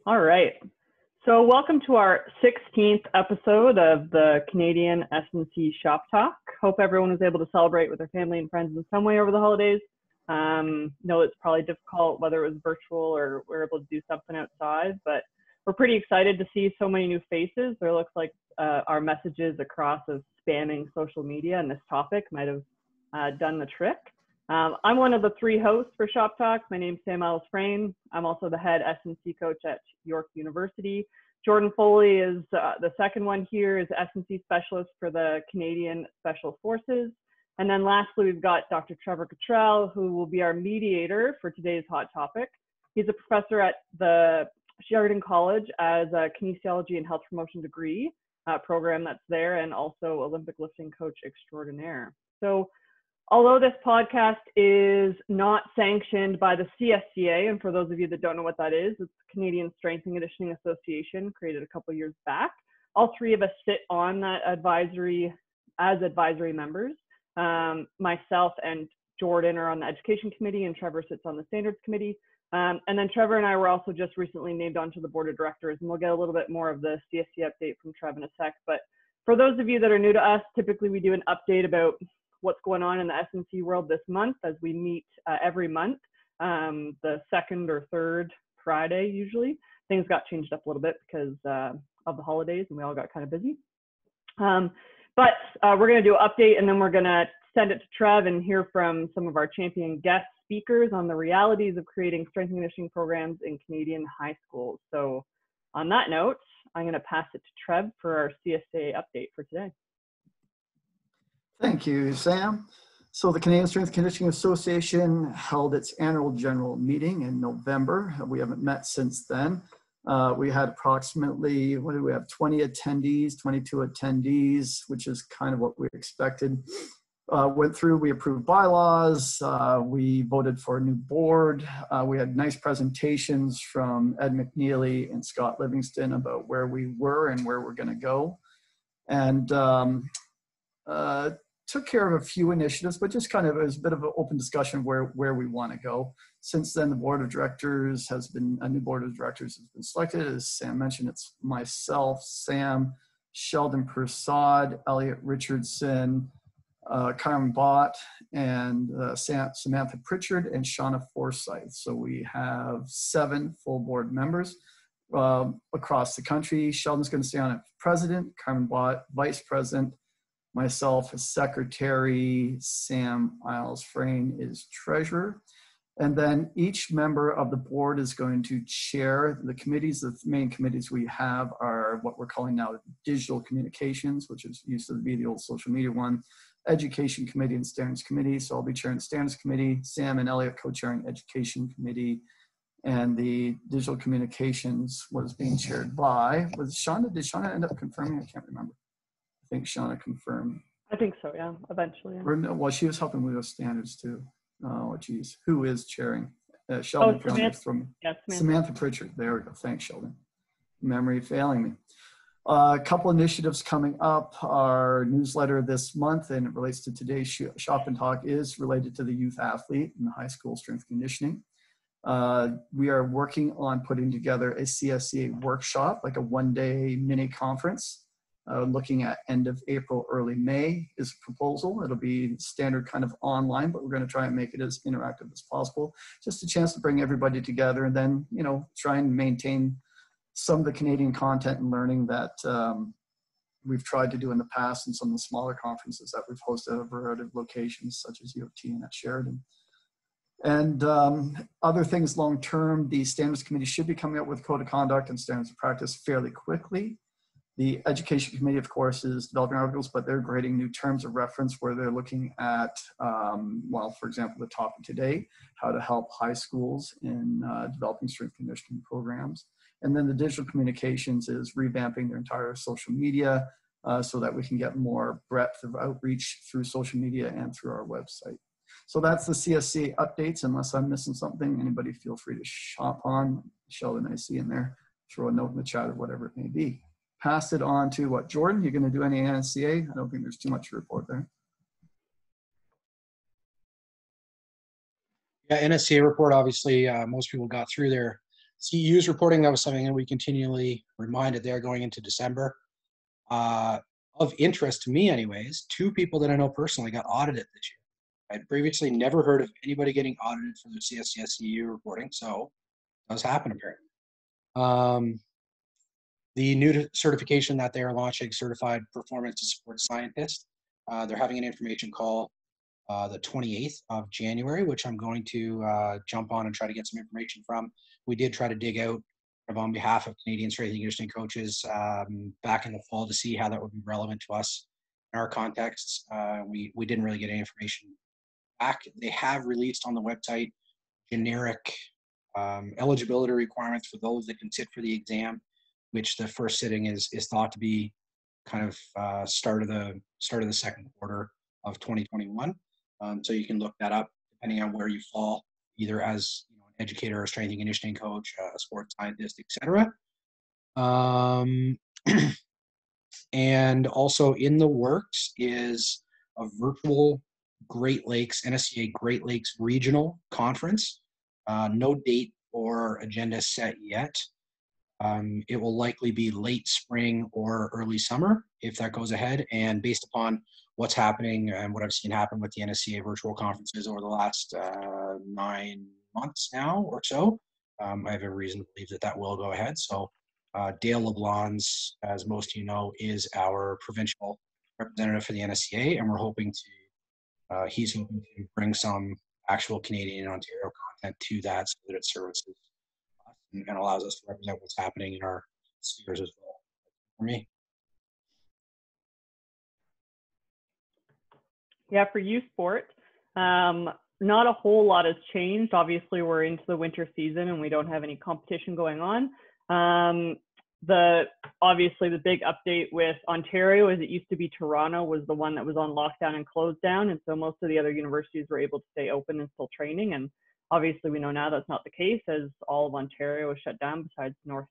All right. So welcome to our 16th episode of the Canadian S&C Shop Talk. Hope everyone was able to celebrate with their family and friends in some way over the holidays. Know it's probably difficult whether it was virtual or we're able to do something outside, but we're pretty excited to see so many new faces. There looks like our messages across of spamming social media and this topic might have done the trick. I'm one of the three hosts for Shop Talks. My name's Sam Frame. I'm also the head S&C coach at York University. Jordan Foley is the second one here, is S&C specialist for the Canadian Special Forces. And then lastly, we've got Dr. Trevor Cottrell, who will be our mediator for today's hot topic. He's a professor at the Sheridan College as a kinesiology and health promotion degree program that's there, and also Olympic lifting coach extraordinaire. So although this podcast is not sanctioned by the CSCA, and for those of you that don't know what that is, it's the Canadian Strength and Conditioning Association, created a couple years back. All three of us sit on that advisory as advisory members. Myself and Jordan are on the education committee, and Trevor sits on the standards committee. And then Trevor and I were also just recently named onto the board of directors, and we'll get a little bit more of the CSC update from Trev in a sec. But for those of you that are new to us, typically we do an update about what's going on in the S&C world this month, as we meet every month, the second or third Friday usually. Things got changed up a little bit because of the holidays, and we all got kind of busy. But we're going to do an update, and then we're going to send it to Trev and hear from some of our champion guest speakers on the realities of creating strength and conditioning programs in Canadian high schools. So on that note, I'm going to pass it to Trev for our CSA update for today. Thank you, Sam. So the Canadian Strength and Conditioning Association held its annual general meeting in November. We haven't met since then. We had approximately, 20 attendees, 22 attendees, which is kind of what we expected. We approved bylaws, we voted for a new board. We had nice presentations from Ed McNeely and Scott Livingston about where we were and where we're gonna go. And took care of a few initiatives, but just kind of as a bit of an open discussion where we want to go. Since then, the board of directors a new board of directors has been selected. As Sam mentioned, it's myself, Sam, Sheldon Persad, Elliot Richardson, Karen Bott, and Samantha Pritchard, and Shauna Forsyth. So we have 7 full board members across the country. Sheldon's going to stay on as president, Karen Bott, vice president, myself as secretary, Sam Frame is treasurer. And then each member of the board is going to chair the committees. The main committees we have are what we're calling now digital communications, which used to be the old social media one, education committee and standards committee. So I'll be chairing the standards committee, Sam and Elliot co-chairing education committee, and the digital communications was being chaired by, did Shauna end up confirming? I can't remember. I think Shauna confirmed. I think so, yeah, eventually. Yeah. Or no, well, she was helping with those standards too. Oh, geez. Who is chairing? Sheldon. Samantha Pritchard. There we go. Thanks, Sheldon. Memory failing me. A couple initiatives coming up. Our newsletter this month, and it relates to today's Shop and Talk, is related to the youth athlete and the high school strength conditioning. We are working on putting together a CSCA workshop, like a one-day mini conference. Looking at end of April, early May is a proposal. It'll be standard kind of online, but we're going to try and make it as interactive as possible. Just a chance to bring everybody together, and then, try and maintain some of the Canadian content and learning that we've tried to do in the past in some of the smaller conferences that we've hosted at a variety of locations, such as U of T and at Sheridan. And other things long term, the standards committee should be coming up with code of conduct and standards of practice fairly quickly. The education committee, of course, is developing articles, but they're creating new terms of reference where they're looking at, for example, the topic today, how to help high schools in developing strength conditioning programs. And then the digital communications is revamping their entire social media so that we can get more breadth of outreach through social media and through our website. So that's the CSC updates. Unless I'm missing something, anybody feel free to shop on. Sheldon, I see in there, throw a note in the chat or whatever it may be. Pass it on to what, Jordan? You're going to do any NSCA? I don't think there's too much to report there. Yeah, NSCA report, obviously, most people got through their CEU's reporting, that was something that we continually reminded there going into December. Of interest to me anyways, 2 people that I know personally got audited this year. I'd previously never heard of anybody getting audited for their CSCS CEU reporting, so it does happen apparently. The new certification that they are launching, Certified Performance and Support Scientist, they're having an information call the 28th of January, which I'm going to jump on and try to get some information from. We did try to dig out on behalf of Canadian strength and conditioning coaches back in the fall to see how that would be relevant to us in our contexts. We didn't really get any information back. They have released on the website generic eligibility requirements for those that can sit for the exam, which the first sitting is thought to be kind of start of the second quarter of 2021. So you can look that up depending on where you fall, either as an educator, a strength and conditioning coach, a sports scientist, etc. And also in the works is a virtual Great Lakes, NSCA Great Lakes Regional Conference. No date or agenda set yet. It will likely be late spring or early summer if that goes ahead. And based upon what's happening and what I've seen happen with the NSCA virtual conferences over the last 9 months now or so, I have every reason to believe that that will go ahead. So Dale LeBlanc, as most of you know, is our provincial representative for the NSCA, and we're hoping to, he's hoping to bring some actual Canadian and Ontario content to that so that it services and allows us to represent what's happening in our spheres as well. For me. Yeah, for youth sport, not a whole lot has changed. Obviously, we're into the winter season and we don't have any competition going on. Obviously the big update with Ontario is it used to be Toronto was the one that was on lockdown and closed down, and so most of the other universities were able to stay open and still training. And obviously we know now that's not the case, as all of Ontario is shut down besides North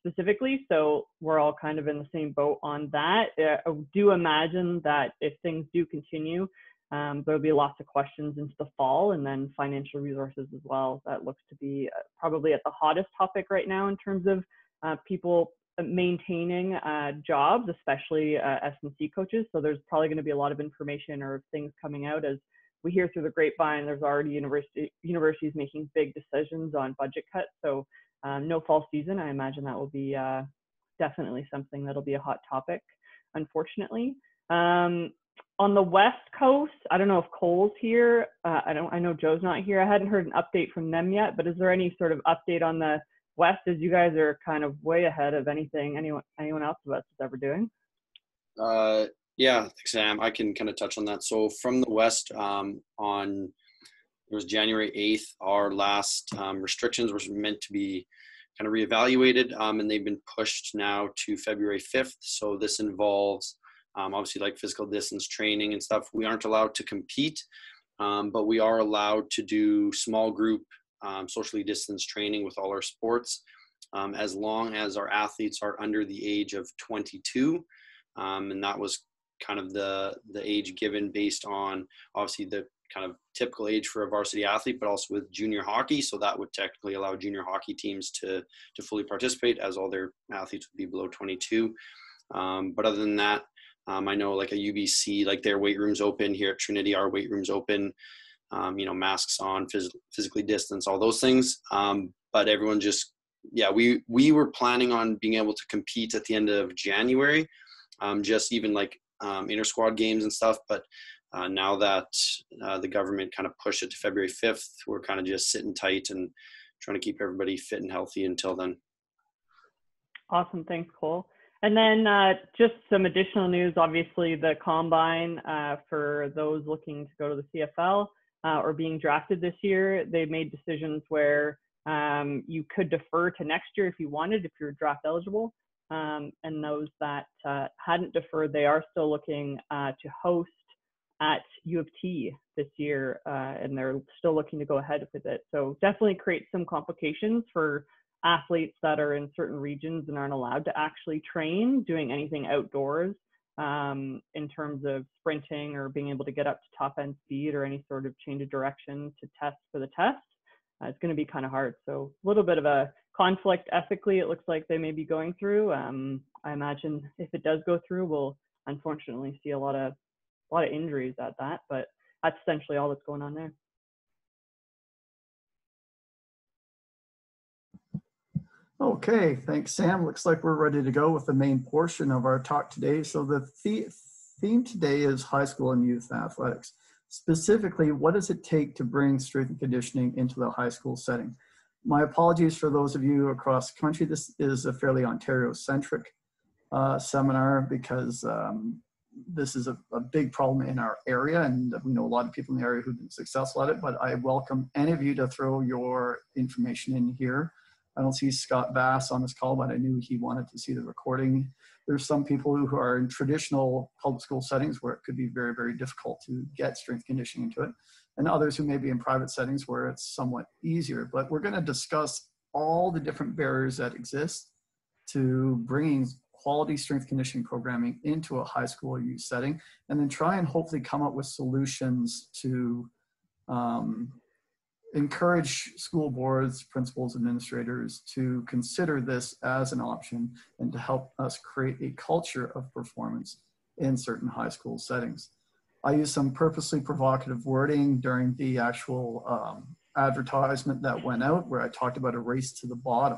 specifically. So we're all kind of in the same boat on that. I do imagine that if things do continue, there'll be lots of questions into the fall, and then financial resources as well. That looks to be probably at the hottest topic right now in terms of people maintaining jobs, especially S&C coaches. So there's probably going to be a lot of information or things coming out as we hear through the grapevine. There's already universities making big decisions on budget cuts. So no fall season. I imagine that will be definitely something that'll be a hot topic, unfortunately. On the West Coast, I don't know if Cole's here. I know Joe's not here. I hadn't heard an update from them yet, but is there any sort of update on the West, as you guys are kind of way ahead of anything anyone else of us is ever doing? Yeah, thanks, Sam. I can kind of touch on that. So from the West, it was January 8th, our last restrictions were meant to be kind of reevaluated, and they've been pushed now to February 5th. So this involves obviously like physical distance training and stuff. We aren't allowed to compete, but we are allowed to do small group socially distanced training with all our sports, as long as our athletes are under the age of 22. And that was kind of the age given based on obviously the kind of typical age for a varsity athlete, but also with junior hockey. So that would technically allow junior hockey teams to fully participate, as all their athletes would be below 22. But other than that, I know like a UBC, like their weight room's open. Here at Trinity, our weight room's open. Masks on, physically distance, all those things. But everyone just, we were planning on being able to compete at the end of January, just even like inter squad games and stuff. But now that the government kind of pushed it to February 5th, we're kind of just sitting tight and trying to keep everybody fit and healthy until then. Awesome. Thanks, Cole. And then just some additional news, obviously the combine for those looking to go to the CFL or being drafted this year, they made decisions where you could defer to next year if you wanted, if you're draft eligible. And those that hadn't deferred, they are still looking to host at U of T this year, and they're still looking to go ahead with it. So definitely creates some complications for athletes that are in certain regions and aren't allowed to actually train doing anything outdoors in terms of sprinting or being able to get up to top end speed or any sort of change of direction to test for the test. it's going to be kind of hard. So a little bit of a conflict ethically, it looks like they may be going through. I imagine if it does go through, we'll unfortunately see a lot of injuries at that, but that's essentially all that's going on there. Okay, thanks, Sam. Looks like we're ready to go with the main portion of our talk today. So the theme today is high school and youth athletics. Specifically, what does it take to bring strength and conditioning into the high school setting? My apologies for those of you across the country. This is a fairly Ontario-centric seminar because this is a big problem in our area, and we know a lot of people in the area who've been successful at it, but I welcome any of you to throw your information in here. I don't see Scott Bass on this call, but I knew he wanted to see the recording. There's some people who are in traditional public school settings where it could be very, very difficult to get strength conditioning into it, and others who may be in private settings where it's somewhat easier. But we're going to discuss all the different barriers that exist to bringing quality strength conditioning programming into a high school or youth setting, and then try and hopefully come up with solutions to encourage school boards, principals, administrators to consider this as an option and to help us create a culture of performance in certain high school settings. I used some purposely provocative wording during the actual advertisement that went out where I talked about a race to the bottom.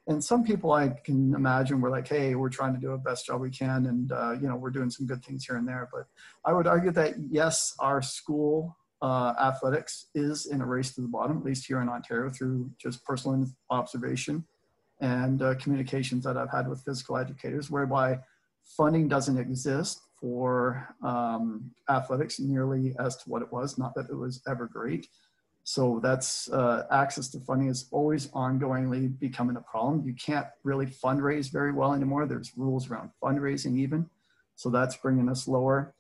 And some people I can imagine were like, hey, we're trying to do the best job we can, and you know, we're doing some good things here and there. But I would argue that yes, our school athletics is in a race to the bottom, at least here in Ontario, through just personal observation and communications that I've had with physical educators, whereby funding doesn't exist for athletics nearly as to what it was, not that it was ever great. So that's access to funding is always ongoingly becoming a problem. You can't really fundraise very well anymore. There's rules around fundraising even. So that's bringing us lower.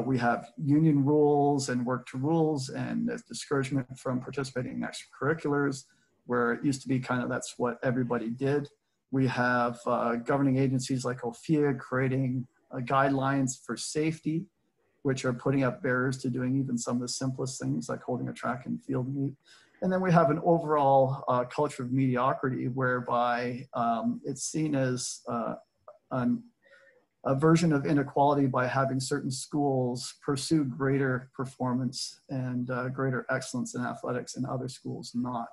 We have union rules and work to rules, and there's discouragement from participating in extracurriculars, where it used to be kind of that's what everybody did. We have governing agencies like OFIA creating guidelines for safety, which are putting up barriers to doing even some of the simplest things like holding a track and field meet. And then we have an overall culture of mediocrity whereby it's seen as a version of inequality by having certain schools pursue greater performance and greater excellence in athletics and other schools not.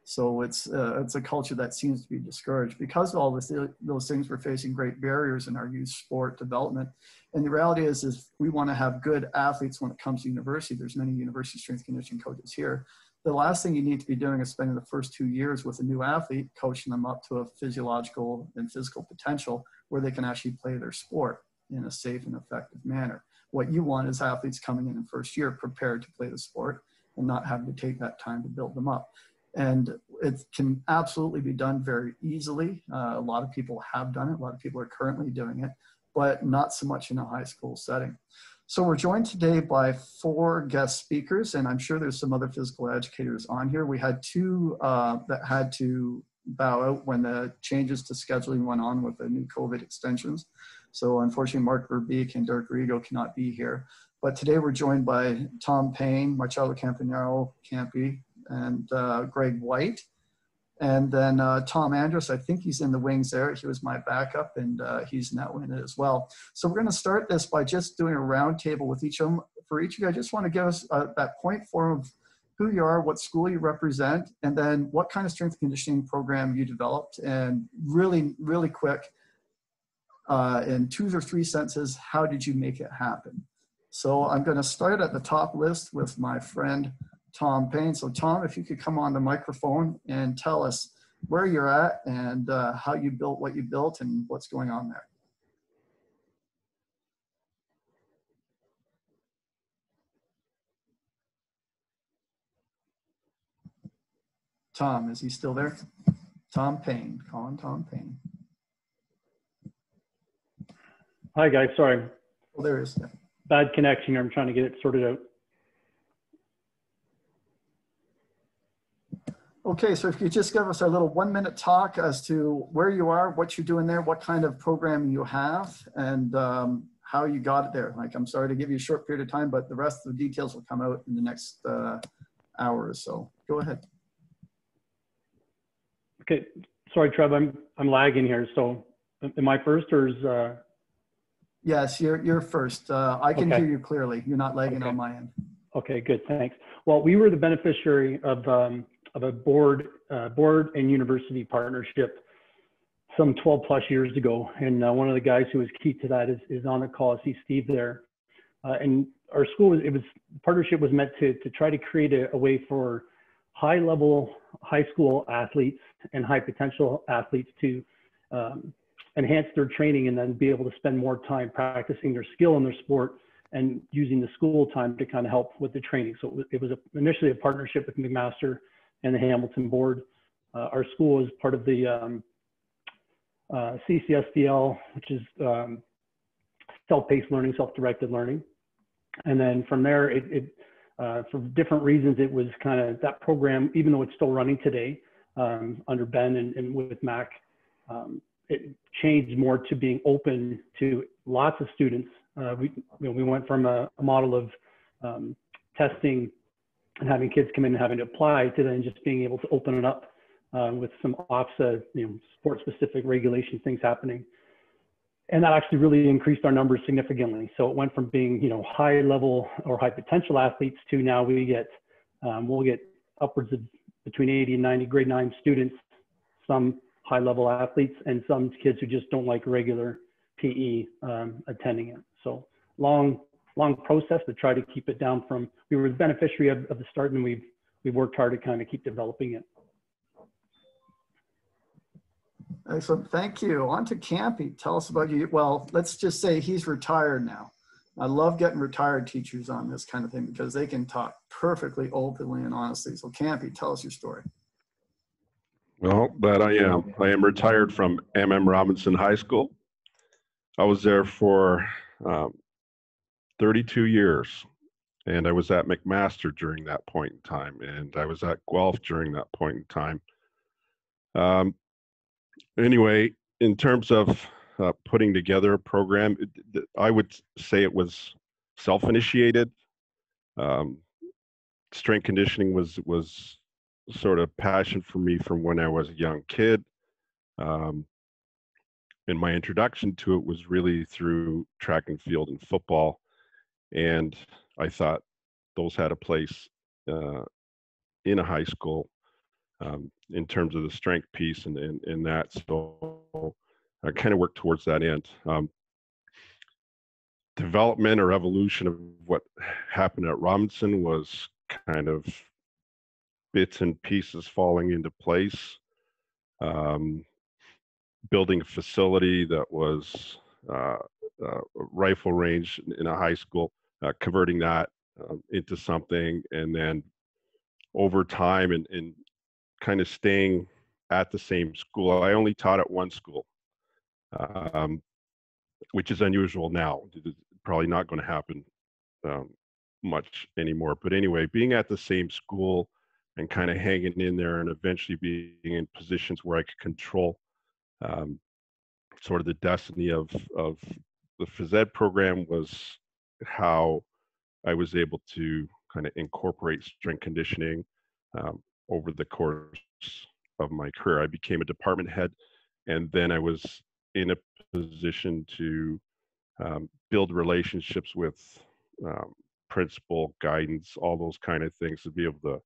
So it's a culture that seems to be discouraged. Because of all those things, we're facing great barriers in our youth sport development. And the reality is we want to have good athletes when it comes to university. There's many university strength conditioning coaches here. The last thing you need to be doing is spending the first 2 years with a new athlete, coaching them up to a physiological and physical potential where they can actually play their sport in a safe and effective manner. What you want is athletes coming in first year prepared to play the sport and not having to take that time to build them up. And it can absolutely be done very easily. A lot of people have done it. A lot of people are currently doing it, but not so much in a high school setting. So we're joined today by 4 guest speakers, and I'm sure there's some other physical educators on here. We had 2 that had to bow out when the changes to scheduling went on with the new COVID extensions. So unfortunately, Mark Verbeek and Dirk Rigo cannot be here. But today we're joined by Tom Payne, Marcello Campanaro, Campy, and Greg White. And then Tom Andrus, I think he's in the wings there. He was my backup, and he's now in it as well. So we're going to start this by just doing a round table with each of them. For each of you, I just want to give us that point form of who you are, what school you represent, and then what kind of strength conditioning program you developed. And really, really quick, in 2 or 3 sentences, how did you make it happen? So I'm going to start at the top list with my friend Tom Payne. So Tom, if you could come on the microphone and tell us where you're at and how you built what you built and what's going on there. Tom, is he still there? Tom Payne, calling Tom Payne. Hi guys, sorry. Oh, there is. Yeah. Bad connection here. I'm trying to get it sorted out. Okay, so if you just give us a little 1-minute talk as to where you are, what you're doing there, what kind of programming you have, and how you got it there. Like, I'm sorry to give you a short period of time, but the rest of the details will come out in the next hour or so. Go ahead. Okay, sorry, Trev, I'm lagging here. So am I first or is? Yes, you're first. I can Okay. hear you clearly. You're not lagging Okay. on my end. Okay, good, thanks. Well, we were the beneficiary of a board and university partnership some 12 plus years ago. And one of the guys who was key to that is on the call. I see Steve there. And our school, partnership was meant to try to create a way for high level high school athletes and high potential athletes to enhance their training and then be able to spend more time practicing their skill in their sport and using the school time to kind of help with the training. So it was initially a partnership with McMaster and the Hamilton board. Our school is part of the CCSDL, which is self-paced learning, self-directed learning. And then from there, for different reasons, it was kind of that program, even though it's still running today under Ben and with Mac, it changed more to being open to lots of students. We went from a model of testing and having kids come in and having to apply to then just being able to open it up with some offset, sport-specific regulation things happening. And that actually really increased our numbers significantly. So it went from being, high level or high potential athletes to now we'll get upwards of between 80 and 90 grade 9 students, some high level athletes and some kids who just don't like regular PE attending it. So long process to try to keep it down from, we were the beneficiary of the start and we've worked hard to kind of keep developing it. Excellent. Thank you. On to Campy. Tell us about you. Well, let's just say he's retired now. I love getting retired teachers on this kind of thing because they can talk perfectly openly and honestly. So Campy, tell us your story. Well, that I am. I am retired from M.M. Robinson High School. I was there for 32 years, and I was at McMaster during that point in time, and I was at Guelph during that point in time. Anyway, in terms of putting together a program, I would say it was self-initiated. Strength conditioning was sort of passion for me from when I was a young kid. And my introduction to it was really through track and field and football. And I thought those had a place in a high school in terms of the strength piece and that. So I kind of worked towards that end. Development or evolution of what happened at Robinson was kind of bits and pieces falling into place. Building a facility that was a rifle range in a high school, converting that into something, and then over time and kind of staying at the same school. I only taught at one school, which is unusual now. It's probably not going to happen much anymore. But anyway, being at the same school and kind of hanging in there and eventually being in positions where I could control sort of the destiny of the phys ed program was how I was able to kind of incorporate strength conditioning over the course of my career. I became a department head, and then I was in a position to build relationships with principal, guidance, all those kind of things, to be able to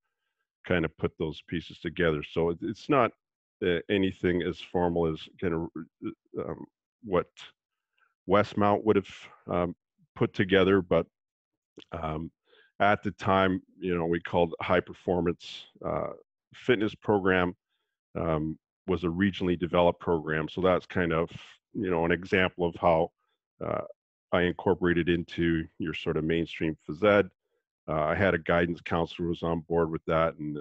kind of put those pieces together. So it's not anything as formal as kind of what Westmount would have put together, but at the time, we called high performance fitness program, was a regionally developed program. So that's kind of, an example of how I incorporated into your sort of mainstream phys ed. I had a guidance counselor who was on board with that, and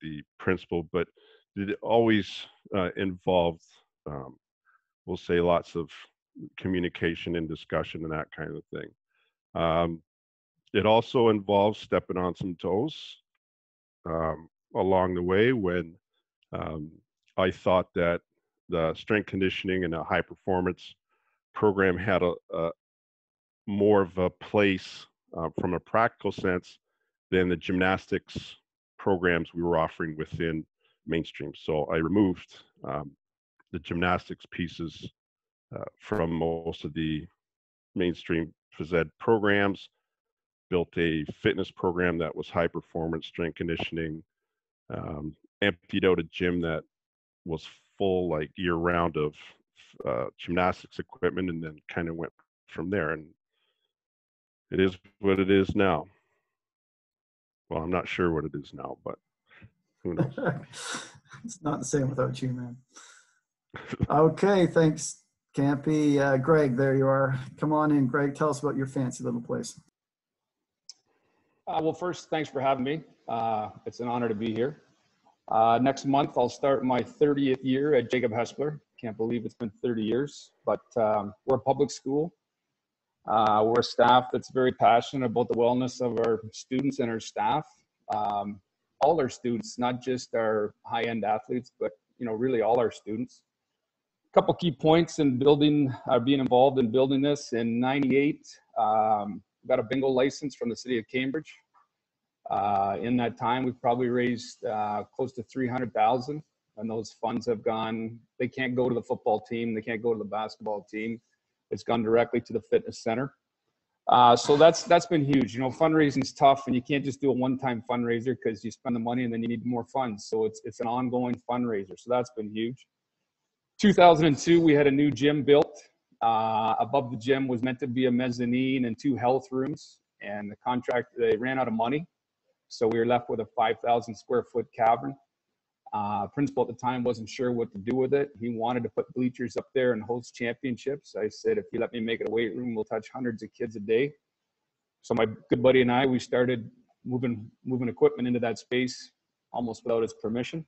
the principal, but it always involved, we'll say, lots of communication and discussion and that kind of thing. It also involves stepping on some toes along the way when I thought that the strength conditioning and a high performance program had a more of a place from a practical sense than the gymnastics programs we were offering within mainstream. So I removed the gymnastics pieces from most of the mainstream phys ed programs, built a fitness program that was high performance strength conditioning, emptied out a gym that was full like year round of gymnastics equipment, and then kind of went from there. And it is what it is now. Well, I'm not sure what it is now, but who knows? It's not the same without you, man. Okay, thanks, Campy. Greg, there you are. Come on in, Greg. Tell us about your fancy little place. Well, first, thanks for having me. It's an honor to be here. Next month, I'll start my 30th year at Jacob Hespeler. Can't believe it's been 30 years, but we're a public school. We're a staff that's very passionate about the wellness of our students and our staff. All our students, not just our high-end athletes, but really all our students. A couple key points in being involved in building this. In '98, got a bingo license from the city of Cambridge. In that time, we've probably raised close to $300,000, and those funds have gone. They can't go to the football team. They can't go to the basketball team. It's gone directly to the fitness center. So that's been huge. Fundraising's tough, and you can't just do a one-time fundraiser because you spend the money and then you need more funds. So it's an ongoing fundraiser. So that's been huge. 2002, we had a new gym built. Above the gym was meant to be a mezzanine and 2 health rooms, and the contract, they ran out of money. So we were left with a 5,000 square foot cavern. Principal at the time wasn't sure what to do with it. He wanted to put bleachers up there and host championships. I said, if you let me make it a weight room, we'll touch hundreds of kids a day. So my good buddy and I, we started moving equipment into that space almost without his permission.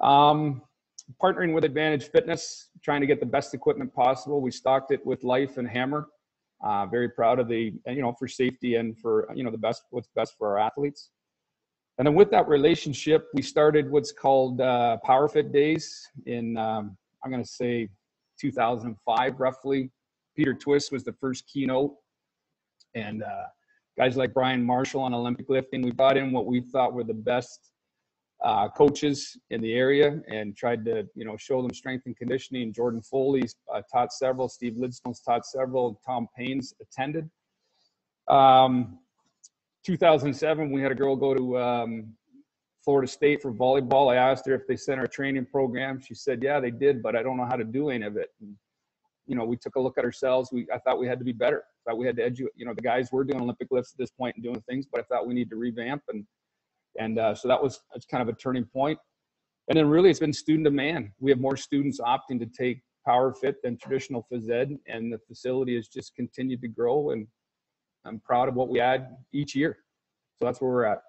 Partnering with Advantage Fitness, trying to get the best equipment possible. We stocked it with Life and Hammer. Very proud of for safety and for, what's best for our athletes. And then with that relationship, we started what's called PowerFit Days in, I'm going to say 2005, roughly. Peter Twist was the first keynote. And guys like Brian Marshall on Olympic lifting, we brought in what we thought were the best coaches in the area and tried to, show them strength and conditioning. Jordan Foley's taught several. Steve Lidstone's taught several. Tom Payne's attended. 2007, we had a girl go to Florida State for volleyball. I asked her if they sent her a training program. She said, yeah, they did, but I don't know how to do any of it. And, we took a look at ourselves. I thought we had to be better. I thought we had to educate. The guys were doing Olympic lifts at this point and doing things, but I thought we need to revamp. And so that's kind of a turning point. And then really it's been student demand. We have more students opting to take PowerFit than traditional phys ed, and the facility has just continued to grow, and I'm proud of what we add each year. So that's where we're at.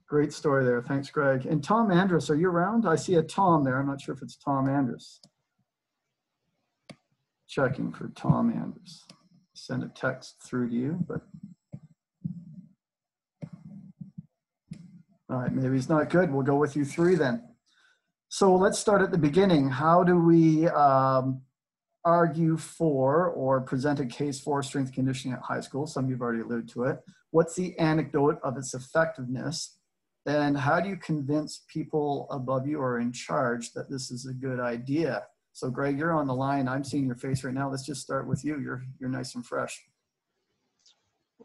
Great story there. Thanks, Greg. And Tom Andrus, are you around? I see a Tom there. I'm not sure if it's Tom Andrus. Checking for Tom Andrus. Send a text through to you, but all right, maybe he's not good. We'll go with you 3 then. So let's start at the beginning. How do we argue for or present a case for strength conditioning at high school? Some of you've already alluded to it. What's the anecdote of its effectiveness? And how do you convince people above you or in charge that this is a good idea? So Greg, you're on the line. I'm seeing your face right now. Let's just start with you. You're nice and fresh.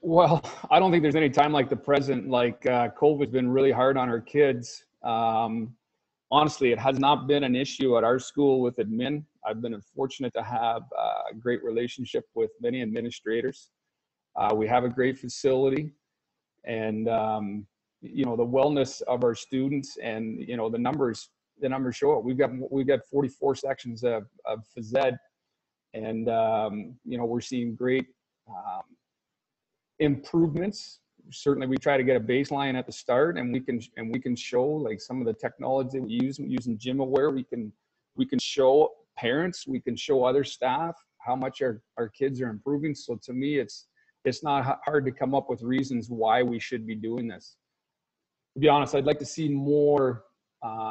Well, I don't think there's any time like the present. COVID's been really hard on our kids. Honestly, it has not been an issue at our school with admin. I've been fortunate to have a great relationship with many administrators. We have a great facility, and the wellness of our students, and the numbers show it. We've got 44 sections of phys ed, and we're seeing great improvements. Certainly we try to get a baseline at the start, and we can show like some of the technology we use using GymAware. We can show parents, we can show other staff how much our kids are improving. So to me, it's not hard to come up with reasons why we should be doing this. To be honest, I'd like to see more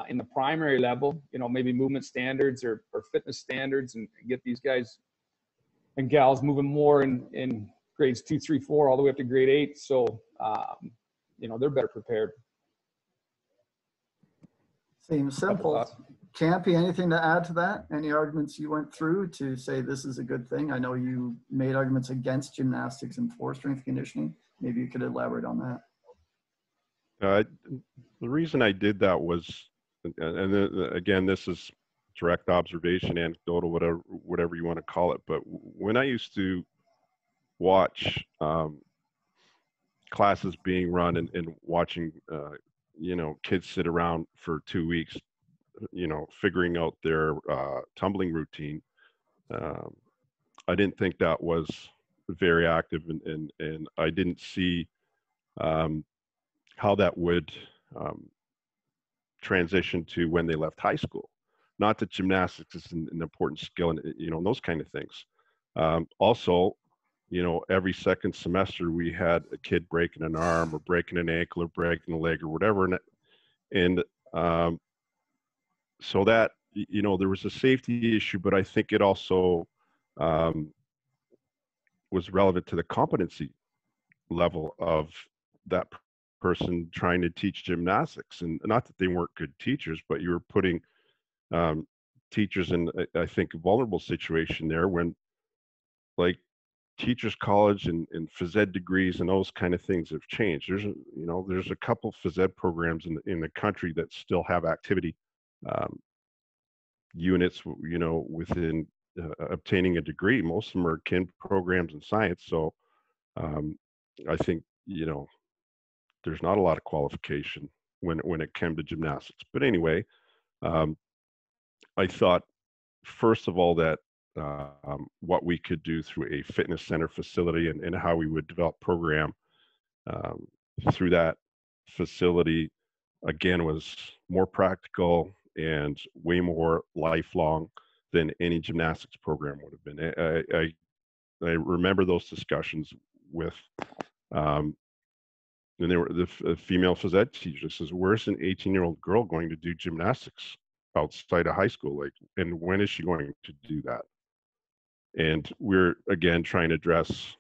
in the primary level, maybe movement standards or fitness standards, and get these guys and gals moving more in grades 2, 3, 4, all the way up to grade 8. So, they're better prepared. Seems simple. Campy, anything to add to that? Any arguments you went through to say this is a good thing? I know you made arguments against gymnastics and for strength conditioning. Maybe you could elaborate on that. The reason I did that was, and again, this is direct observation, anecdotal, whatever you want to call it. But when I used to watch classes being run and watching, kids sit around for 2 weeks, figuring out their tumbling routine, I didn't think that was very active, and I didn't see how that would transition to when they left high school. Not that gymnastics is an important skill, and those kind of things. Also, every second semester we had a kid breaking an arm or breaking an ankle or breaking a leg or whatever, and so that there was a safety issue, but I think it also was relevant to the competency level of that person trying to teach gymnastics. And not that they weren't good teachers, but you were putting teachers in, I think, a vulnerable situation there when, like, teachers college and phys ed degrees and those kind of things have changed. There's a couple phys ed programs in the country that still have activity units, within obtaining a degree. Most of them are kin programs in science. So I think, there's not a lot of qualification when it came to gymnastics. But anyway, I thought, first of all, that what we could do through a fitness center facility and how we would develop program through that facility, again, was more practical and way more lifelong than any gymnastics program would have been. I remember those discussions with, and they were the female phys ed teacher says, "Where's an 18-year-old girl going to do gymnastics outside of high school? Like, and when is she going to do that?" And we're again trying to address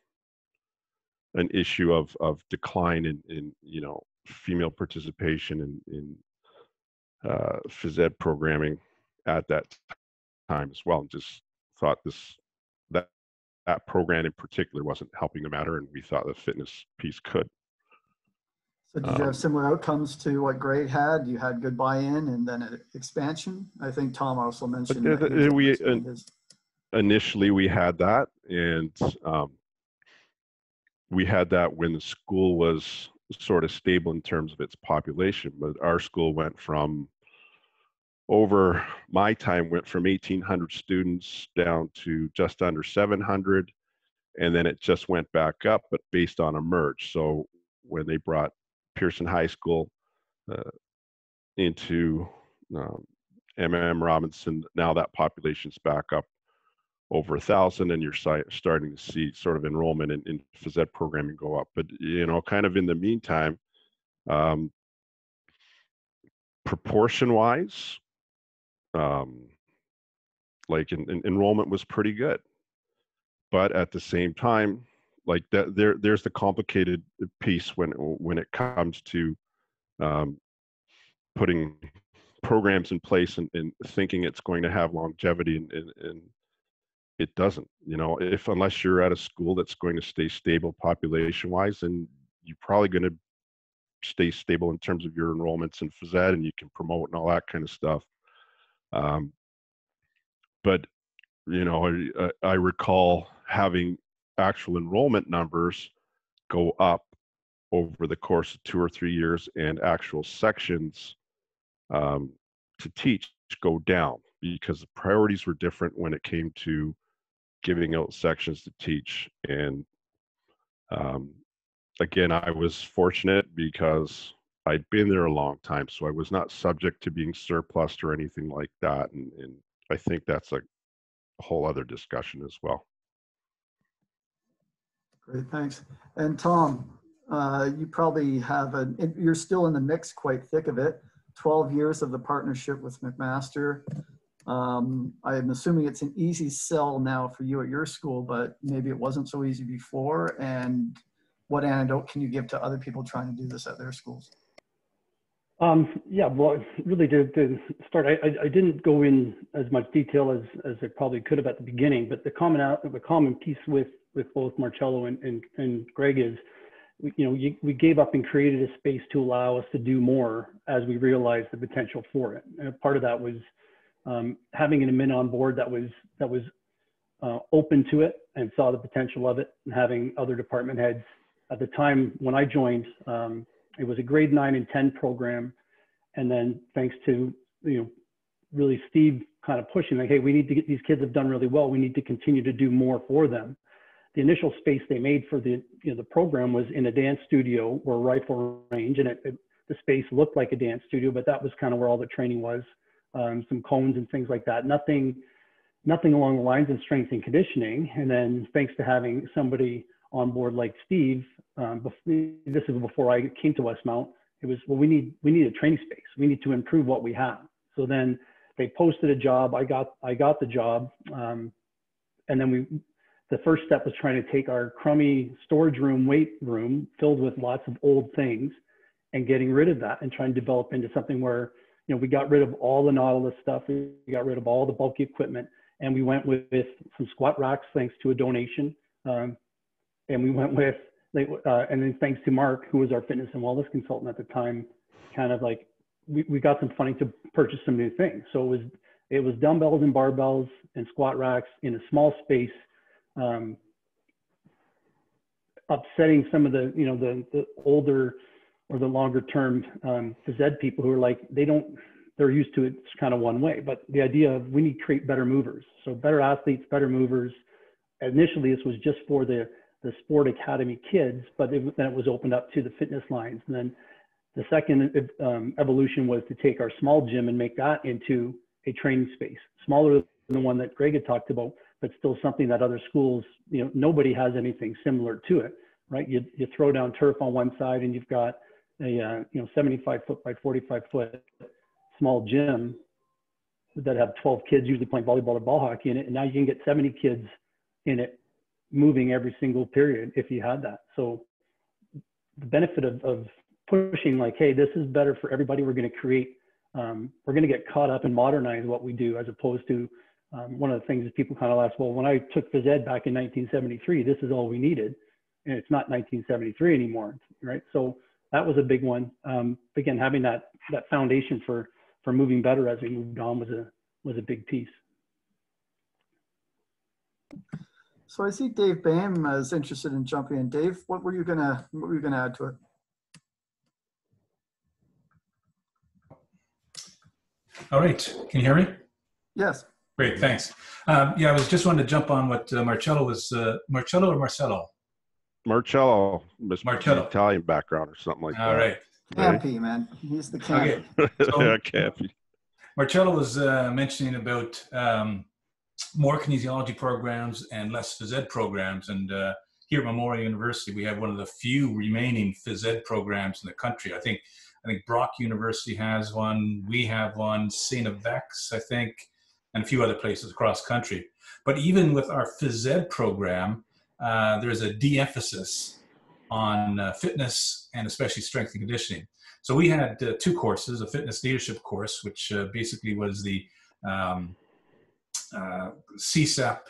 an issue of decline in female participation in phys ed programming at that time as well, and just thought that program in particular wasn't helping the matter, and we thought the fitness piece could. So did you have similar outcomes to what Greg had? You had good buy-in and then an expansion? I think Tom also mentioned initially we had that, and we had that when the school was sort of stable in terms of its population. But our school went from, over my time, went from 1,800 students down to just under 700, and then it just went back up, but based on a merge. So when they brought Pearson High School into Robinson, now that population's back up over 1,000, and you're starting to see sort of enrollment in phys ed programming go up. But kind of in the meantime, proportion-wise, like enrollment was pretty good. But at the same time, like that, there's the complicated piece when it comes to putting programs in place and thinking it's going to have longevity, and it doesn't. Unless you're at a school that's going to stay stable population-wise, then you're probably going to stay stable in terms of your enrollments in phys ed, and you can promote and all that kind of stuff. But I recall having actual enrollment numbers go up over the course of 2 or 3 years, and actual sections to teach go down, because the priorities were different when it came to giving out sections to teach. And again, I was fortunate because I'd been there a long time, so I was not subject to being surplused or anything like that. And I think that's a whole other discussion as well. Great, thanks. And Tom, you probably have you're still in the mix, quite thick of it. 12 years of the partnership with McMaster. I'm assuming it's an easy sell now for you at your school, but maybe it wasn't so easy before. And what antidote can you give to other people trying to do this at their schools? Yeah, well, really to start, I didn't go in as much detail as I probably could have at the beginning, but the common piece with both Marcello and Greg is, we gave up and created a space to allow us to do more as we realized the potential for it. And part of that was having an admin on board that was open to it and saw the potential of it, and having other department heads. At the time when I joined, it was a grade 9 and 10 program. And then thanks to, really Steve kind of pushing, like, hey, we need to get, these kids have done really well. We need to continue to do more for them. The initial space they made for the program was in a dance studio or rifle range. And the space looked like a dance studio, but that was kind of where all the training was, some cones and things like that. Nothing along the lines of strength and conditioning. And then thanks to having somebody on board like Steve, this is before I came to Westmount, it was, well, we need a training space. We need to improve what we have. So then they posted a job. I got the job. And then the first step was trying to take our crummy storage room, weight room filled with lots of old things and getting rid of that and trying to develop into something where, we got rid of all the Nautilus stuff. We got rid of all the bulky equipment, and we went with some squat racks, thanks to a donation. And we went with, and then thanks to Mark, who was our fitness and wellness consultant at the time, kind of like, we got some funding to purchase some new things. So it was dumbbells and barbells and squat racks in a small space, upsetting some of the older or the longer term phys ed people who are like, they're used to it kind of one way. But the idea of, we need to create better movers. So better athletes, better movers. Initially, this was just for the sport academy kids, but then it was opened up to the fitness lines. And then the second evolution was to take our small gym and make that into a training space, smaller than the one that Greg had talked about, but still something that other schools, nobody has anything similar to it, right? You throw down turf on one side and you've got a 75 foot by 45 foot small gym that have 12 kids usually playing volleyball or ball hockey in it, and now you can get 70 kids in it moving every single period if you had that. So the benefit of pushing, like, hey, this is better for everybody. We're going to create, we're going to get caught up and modernize what we do, as opposed to one of the things is people kind of ask, well, when I took phys ed back in 1973, this is all we needed. And it's not 1973 anymore, right? So that was a big one. Again, having that foundation for moving better as we moved on was a big piece. So I see Dave Bam is interested in jumping in. Dave, what were you gonna add to it? All right, can you hear me? Yes. Great, thanks. Yeah, I was just wanting to jump on what Marcello was, Marcello or Marcello? Marcello, Marcello. Italian background or something like that. All right. Campy, man. He's the campy. Okay. So, Yeah, Campy. Marcello was mentioning about more kinesiology programs and less phys ed programs. And here at Memorial University, we have one of the few remaining phys ed programs in the country. I think Brock University has one. We have one. St. Avex, I think, and a few other places across country. But even with our phys ed program, there's a de-emphasis on fitness and especially strength and conditioning. So we had two courses, a fitness leadership course, which basically was the CSEP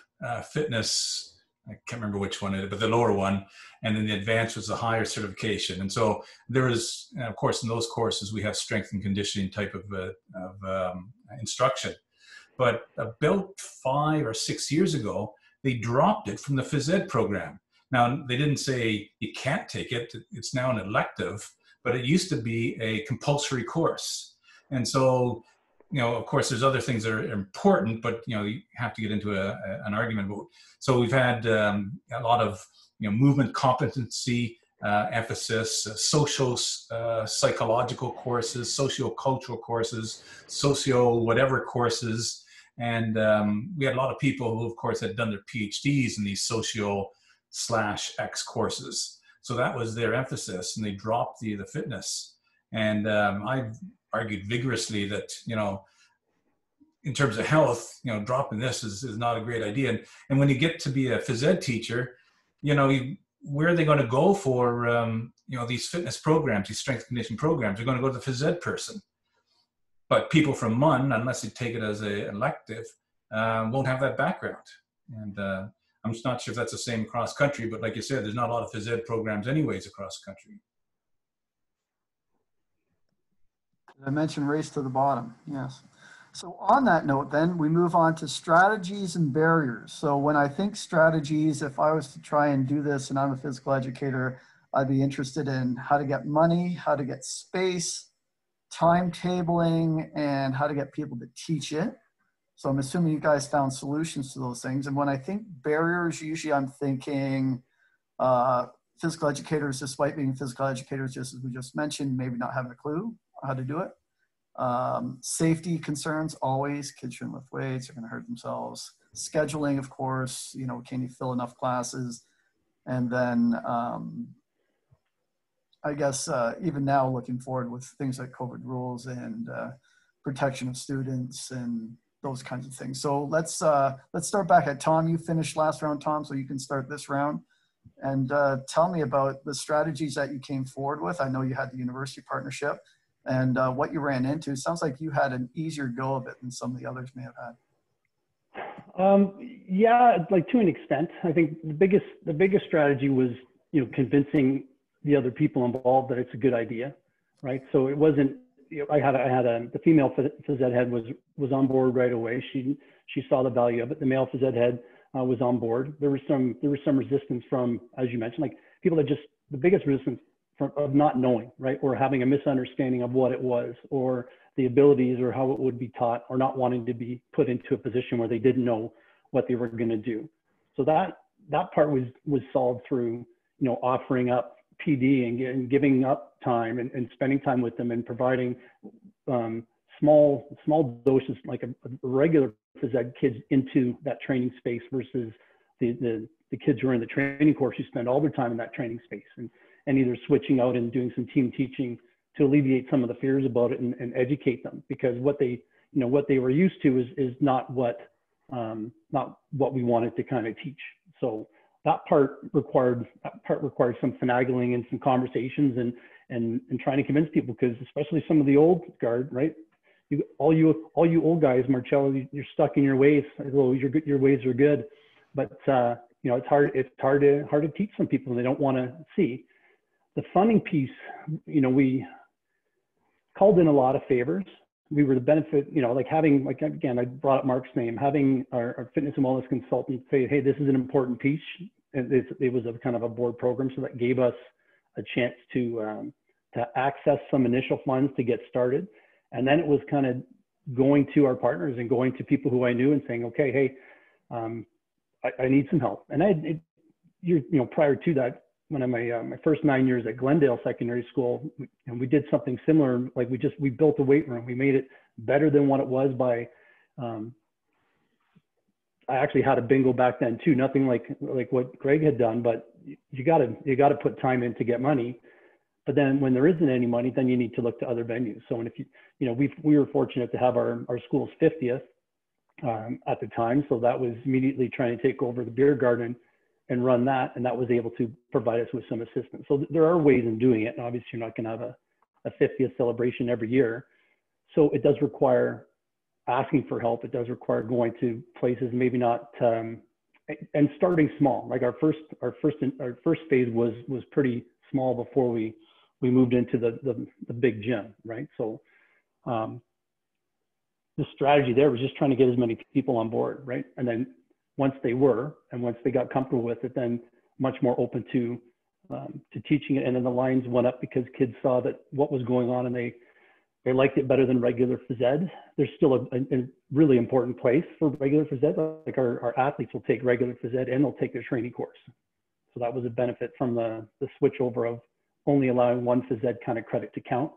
fitness, I can't remember which one it is, but the lower one, and then the advanced was the higher certification. And so there is, of course, in those courses, we have strength and conditioning type of instruction. But about 5 or 6 years ago, they dropped it from the phys ed program. Now, they didn't say you can't take it. It's now an elective, but it used to be a compulsory course. And so, of course, there's other things that are important, but, you have to get into an argument about. So we've had a lot of, movement competency emphasis, social psychological courses, socio-cultural courses, socio-whatever courses. And we had a lot of people who, of course, had done their PhDs in these socio/X courses. So that was their emphasis, and they dropped the fitness. And I've argued vigorously that, in terms of health, dropping this is not a great idea. And when you get to be a phys ed teacher, where are they going to go for, these fitness programs, these strength conditioning programs? They're going to go to the phys ed person. But people from MUN, unless they take it as an elective, won't have that background. And I'm just not sure if that's the same across country, but like you said, there's not a lot of phys ed programs anyways across country. I mentioned race to the bottom, yes. So on that note, then we move on to strategies and barriers. So when I think strategies, if I was to try and do this and I'm a physical educator, I'd be interested in how to get money, how to get space, timetabling, and how to get people to teach it. So I'm assuming you guys found solutions to those things. And when I think barriers, usually I'm thinking physical educators, despite being physical educators, just as we just mentioned, maybe not having a clue how to do it. Safety concerns, always. Kids shouldn't lift weights, they're going to hurt themselves. Scheduling, of course, can you fill enough classes? And then I guess even now looking forward with things like COVID rules and protection of students and those kinds of things. So let's start back at Tom. You finished last round, Tom, so you can start this round. And tell me about the strategies that you came forward with. I know you had the university partnership and what you ran into. Sounds like you had an easier go of it than some of the others may have had. Yeah, like to an extent. I think the biggest strategy was, convincing the other people involved that it's a good idea, right? So it wasn't, the female phys ed head was on board right away. She saw the value of it. The male phys ed head was on board. There was some resistance from, as you mentioned, like people that the biggest resistance of not knowing, right? Or having a misunderstanding of what it was or the abilities or how it would be taught, or not wanting to be put into a position where they didn't know what they were going to do. So that part was solved through, offering up PD and giving up time and spending time with them and providing small doses, like a regular phys ed kids into that training space versus the kids who are in the training course who spend all their time in that training space and either switching out and doing some team teaching to alleviate some of the fears about it and educate them, because what they were used to is not what we wanted to kind of teach. So that part required some finagling and some conversations and trying to convince people, because especially some of the old guard, right? All you old guys, Marcello, you're stuck in your ways. Well, your ways are good, but it's hard to teach some people, and they don't want to see. The funding piece, we called in a lot of favors. We were the benefit, like having, like, again, I brought up Mark's name, having our fitness and wellness consultant say, hey, this is an important piece. And it was a kind of a board program. So that gave us a chance to access some initial funds to get started. And then it was kind of going to our partners and going to people who I knew and saying, okay, hey, I need some help. And prior to that, when I my first 9 years at Glendale Secondary School, and we did something similar. Like we built a weight room. We made it better than what it was by. I actually had a bingo back then too. Nothing like what Greg had done, but you got to put time in to get money. But then when there isn't any money, then you need to look to other venues. So, and if we were fortunate to have our school's 50th at the time, so that was immediately trying to take over the beer garden and run that, and that was able to provide us with some assistance. So there are ways in doing it, and obviously you're not going to have a 50th celebration every year. So it does require asking for help. It does require going to places, maybe not, and starting small. Like our first phase was pretty small before we moved into the big gym, right? So the strategy there was just trying to get as many people on board, right? And then once they got comfortable with it, then much more open to teaching it. And then the lines went up because kids saw that what was going on, and they liked it better than regular phys ed. There's still a really important place for regular phys ed. Like our athletes will take regular phys ed and they'll take their training course. So that was a benefit from the switch over of only allowing one phys ed kind of credit to count,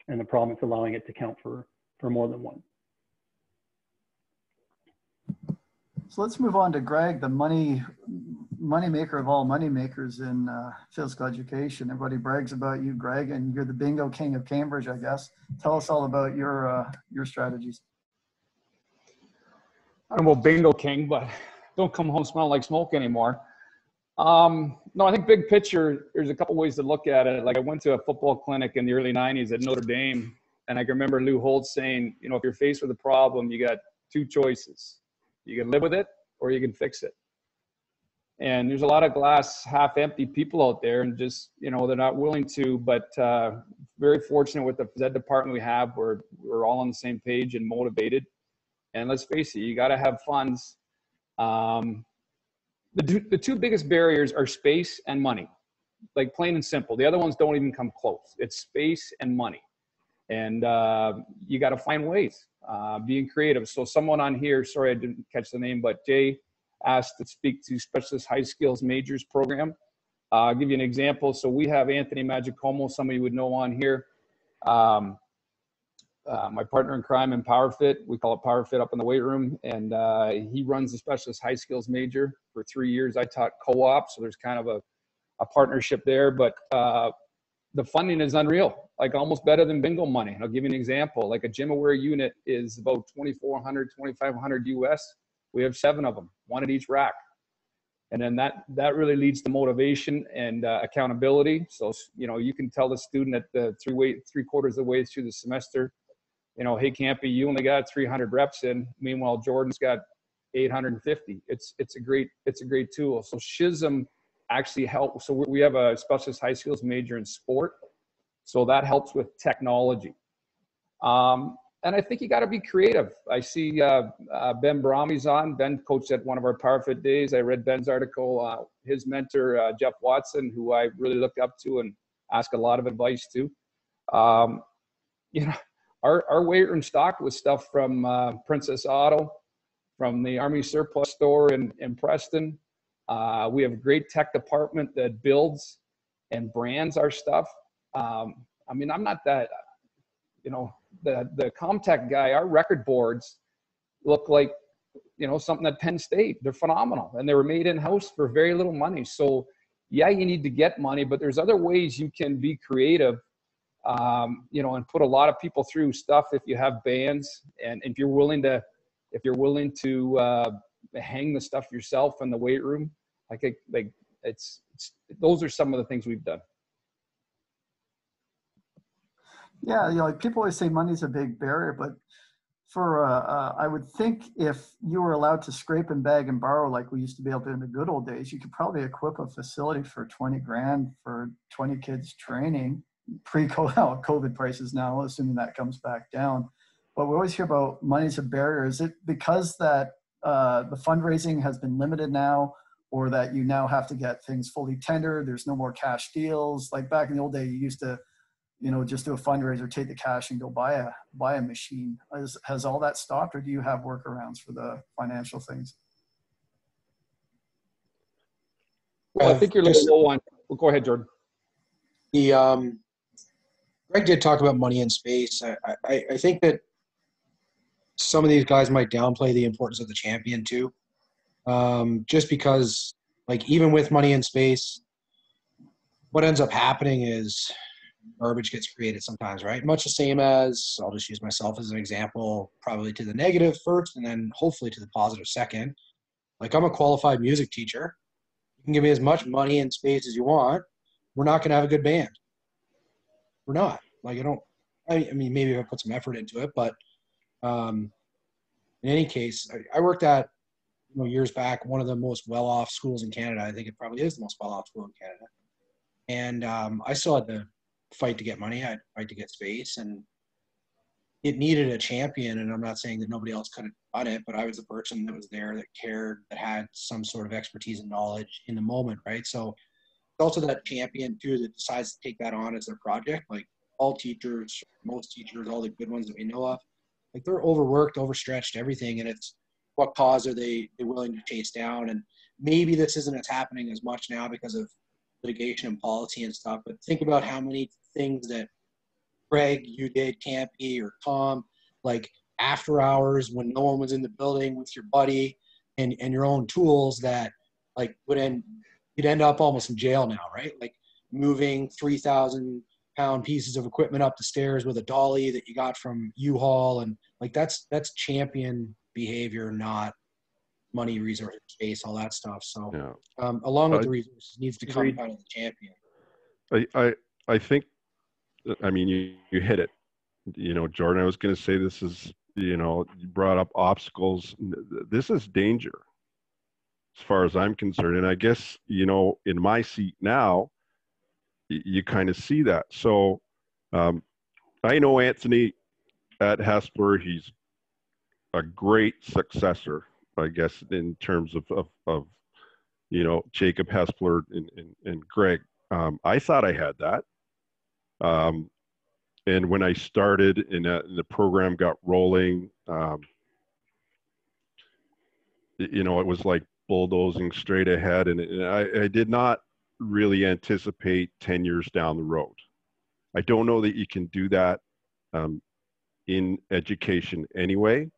and the province allowing it to count for more than one. So let's move on to Greg, the money maker of all money makers in physical education. Everybody brags about you, Greg, and you're the bingo king of Cambridge, I guess. Tell us all about your strategies. I don't know about bingo king, but don't come home smelling like smoke anymore. No, I think big picture, there's a couple ways to look at it. Like I went to a football clinic in the early 90s at Notre Dame, and I can remember Lou Holtz saying, you know, if you're faced with a problem, you got two choices. You can live with it or you can fix it. And there's a lot of glass half empty people out there, and just, you know, they're not willing to, but very fortunate with the phys ed department we have, where we're all on the same page and motivated. And let's face it, you got to have funds. The two biggest barriers are space and money, like plain and simple. The other ones don't even come close. It's space and money. And you got to find ways, being creative. So someone on here, sorry, I didn't catch the name, but Jay asked to speak to Specialist High Skills Majors program. I'll give you an example. So we have Anthony Magicomo, some of you would know on here. My partner in crime in PowerFit, we call it PowerFit up in the weight room, and he runs the Specialist High Skills Major for 3 years. I taught co-op, so there's kind of a partnership there, but the funding is unreal, like almost better than bingo money. I'll give you an example. Like a gym aware unit is about $2,400, $2,500 US. We have 7 of them, 1 at each rack. And then that really leads to motivation and accountability. So, you know, you can tell the student at the 3/4 of the way through the semester, you know, hey, Campy, you only got 300 reps in. Meanwhile, Jordan's got 850. It's a great tool. So SHISM actually helps. So we have a Specialist High Skills Major in sport. So that helps with technology. And I think you got to be creative. I see Ben Brahmi's on. Ben coached at one of our PowerFit days. I read Ben's article. His mentor, Jeff Watson, who I really look up to and ask a lot of advice to. You know, our weight room stocked with stuff from Princess Auto, from the Army Surplus Store in Preston. We have a great tech department that builds and brands our stuff. I mean, I'm not that, you know, the Comtech guy, our record boards look like, you know, something at Penn State. They're phenomenal, and they were made in-house for very little money. So yeah, you need to get money, but there's other ways you can be creative, you know, and put a lot of people through stuff. If you have bands, and if you're willing to hang the stuff yourself in the weight room, it's those are some of the things we've done. Yeah, you know, like people always say money's a big barrier, but for I would think if you were allowed to scrape and bag and borrow like we used to be able to in the good old days, you could probably equip a facility for 20 grand for 20 kids training, pre-COVID prices now, assuming that comes back down. But we always hear about money's a barrier. Is it because that the fundraising has been limited now, or that you now have to get things fully tendered? There's no more cash deals. Like back in the old day, you used to, you know, just do a fundraiser, take the cash and go buy a machine. Has all that stopped, or do you have workarounds for the financial things? Well, I think you're a little low on. Well, go ahead, Jordan. Greg did talk about money and space. I think that some of these guys might downplay the importance of the champion too. Just because, like, even with money and space, what ends up happening is garbage gets created sometimes, right? Much the same as, I'll just use myself as an example, probably to the negative first and then hopefully to the positive second. Like, I'm a qualified music teacher. You can give me as much money and space as you want. We're not going to have a good band. We're not. Like, I mean, maybe if I put some effort into it, but in any case, I worked at, you know, years back, one of the most well-off schools in Canada. I think it probably is the most well-off school in Canada. And I still had to fight to get money. I had to fight to get space, and it needed a champion. And I'm not saying that nobody else could have done it, but I was the person that was there, that cared, that had some sort of expertise and knowledge in the moment, right? So it's also that champion too that decides to take that on as their project. Like all teachers, most teachers, all the good ones that we know of, like they're overworked, overstretched, everything. And it's what cause are they willing to chase down? And maybe this isn't as happening as much now because of litigation and policy and stuff, but think about how many things that Greg, you did, Campy, or Tom, like after hours when no one was in the building with your buddy and your own tools that like you'd end up almost in jail now, right? Like moving 3,000-pound pieces of equipment up the stairs with a dolly that you got from U-Haul, and like that's champion behavior, not money, resources, space, all that stuff. So Yeah. along with the resources needs to come kind of the champion. I think, I mean, you hit it. You know, Jordan, I was going to say this is, you know, you brought up obstacles. This is danger as far as I'm concerned. And I guess, you know, in my seat now, you kind of see that. So I know Anthony at Hesper. He's a great successor, I guess, in terms of you know, Jacob Hespler and Greg. I thought I had that. And when I started and the program got rolling, you know, it was like bulldozing straight ahead. And I did not really anticipate 10 years down the road. I don't know that you can do that in education anyway.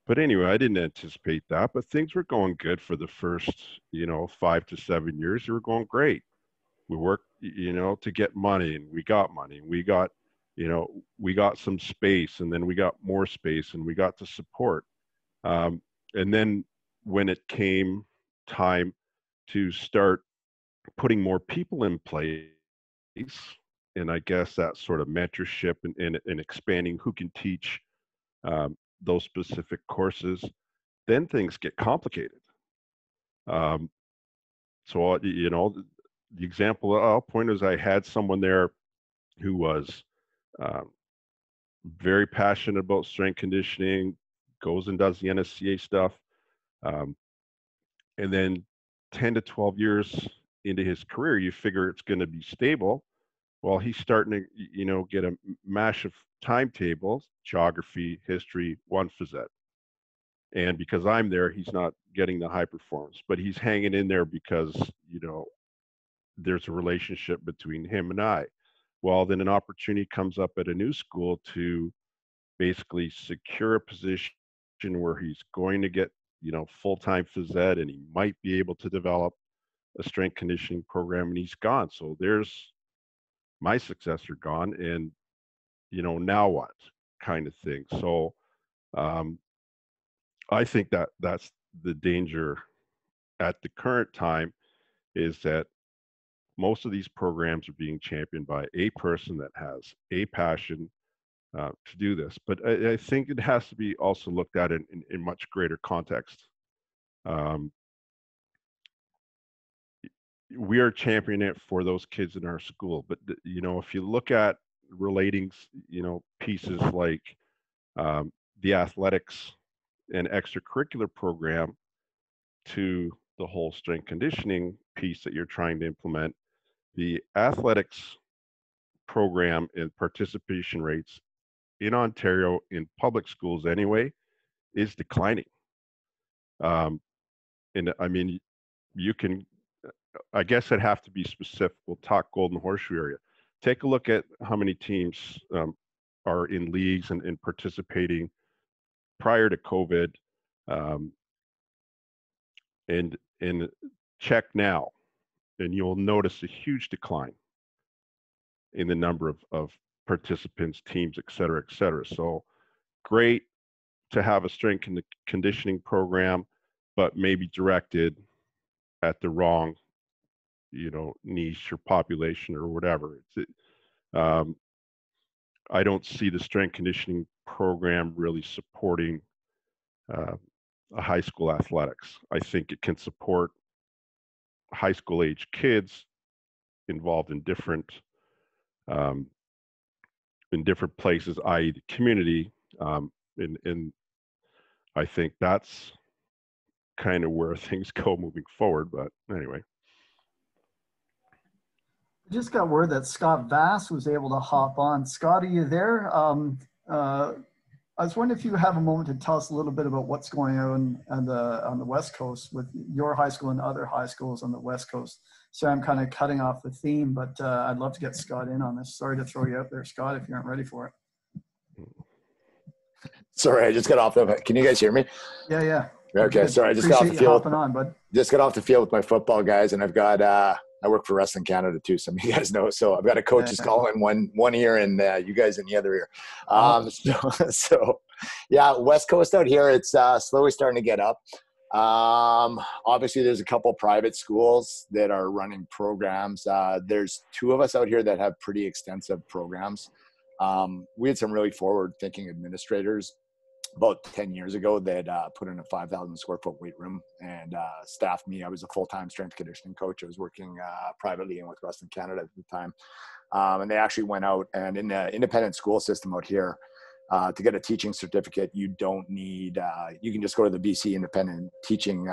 But anyway, I didn't anticipate that, but things were going good for the first, you know, 5 to 7 years. They were going great. We worked, you know, to get money, and we got money. We got, you know, we got some space, and then we got more space, and we got the support. And then when it came time to start putting more people in place, and I guess that sort of mentorship and expanding who can teach those specific courses, then things get complicated. So, you know, the example I'll point is I had someone there who was very passionate about strength conditioning, goes and does the NSCA stuff. And then 10 to 12 years into his career, you figure it's going to be stable. Well, he's starting to, you know, get a mash of timetables, geography, history, one phys ed. And because I'm there, he's not getting the high performance, but he's hanging in there because, you know, there's a relationship between him and I. Well, then an opportunity comes up at a new school to basically secure a position where he's going to get, you know, full-time phys ed, and he might be able to develop a strength conditioning program, and he's gone. So there's my successor gone, and, you know, now what kind of thing. So I think that that's the danger at the current time, is that most of these programs are being championed by a person that has a passion to do this. But I think it has to be also looked at in much greater context. We are championing it for those kids in our school. But, you know, if you look at relating, you know, pieces like the athletics and extracurricular program to the whole strength conditioning piece that you're trying to implement, the athletics program and participation rates in Ontario in public schools anyway is declining. And I mean, you can, I guess I'd have to be specific. We'll talk Golden Horseshoe area. Take a look at how many teams are in leagues and participating prior to COVID, and check now, and you'll notice a huge decline in the number of participants, teams, et cetera, et cetera. So great to have a strength conditioning program, but maybe directed at the wrong, you know, niche or population or whatever. I don't see the strength conditioning program really supporting a high school athletics. I think it can support high school age kids involved in different places, i.e. the community, and I think that's kind of where things go moving forward. But anyway. I just got word that Scott Vass was able to hop on. Scott, are you there? I was wondering if you have a moment to tell us a little bit about what's going on the West Coast with your high school and other high schools on the West Coast. So I'm kind of cutting off the theme, but I'd love to get Scott in on this. Sorry to throw you out there, Scott, if you aren't ready for it. Sorry, I just got off the. Can you guys hear me? Yeah. Okay, sorry, I just got off the field. Hopping on, bud. Just got off the field with my football guys, and I've got. I work for Wrestling Canada too, some of you guys know. So I've got a coach's call in one ear and you guys in the other ear. So yeah, West Coast out here, it's slowly starting to get up. Obviously there's a couple private schools that are running programs. There's 2 of us out here that have pretty extensive programs. We had some really forward thinking administrators about 10 years ago that put in a 5,000 square foot weight room and staffed me. I was a full-time strength conditioning coach. I was working privately and with Western Canada at the time. And they actually went out, and in the independent school system out here, to get a teaching certificate, you don't need, you can just go to the BC Independent Teaching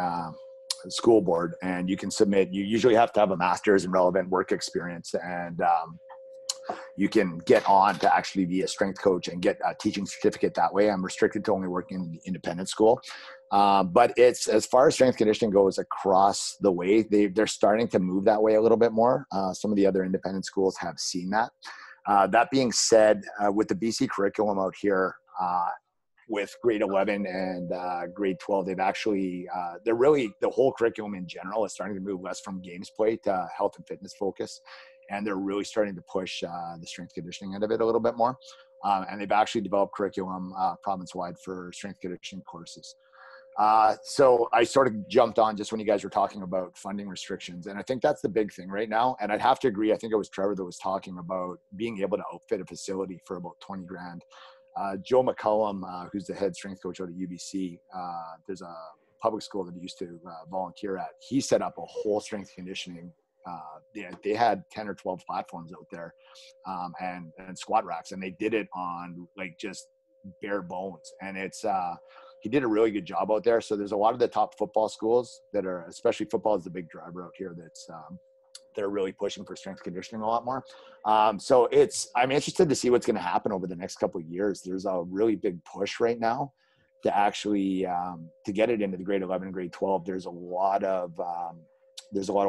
School Board and you can submit. You usually have to have a master's in relevant work experience, and you can get on to actually be a strength coach and get a teaching certificate that way. I'm restricted to only working in the independent school. But it's, as far as strength conditioning goes across the way, they're starting to move that way a little bit more. Some of the other independent schools have seen that. That being said, with the BC curriculum out here, with grade 11 and grade 12, they've actually, they're really, the whole curriculum in general is starting to move less from games play to health and fitness focus. And they're really starting to push the strength conditioning end of it a little bit more. And they've actually developed curriculum province-wide for strength conditioning courses. So I sort of jumped on just when you guys were talking about funding restrictions. And I think that's the big thing right now. And I'd have to agree. I think it was Trevor that was talking about being able to outfit a facility for about 20 grand. Joe McCullum, who's the head strength coach out at UBC, there's a public school that he used to volunteer at. He set up a whole strength conditioning. They had 10 or 12 platforms out there and squat racks, and they did it on like just bare bones. And it's, he did a really good job out there. So there's a lot of the top football schools that are, especially football is the big driver out here, that's they're really pushing for strength conditioning a lot more. So I'm interested to see what's going to happen over the next couple of years. There's a really big push right now to actually to get it into the grade 11 and grade 12. There's a lot of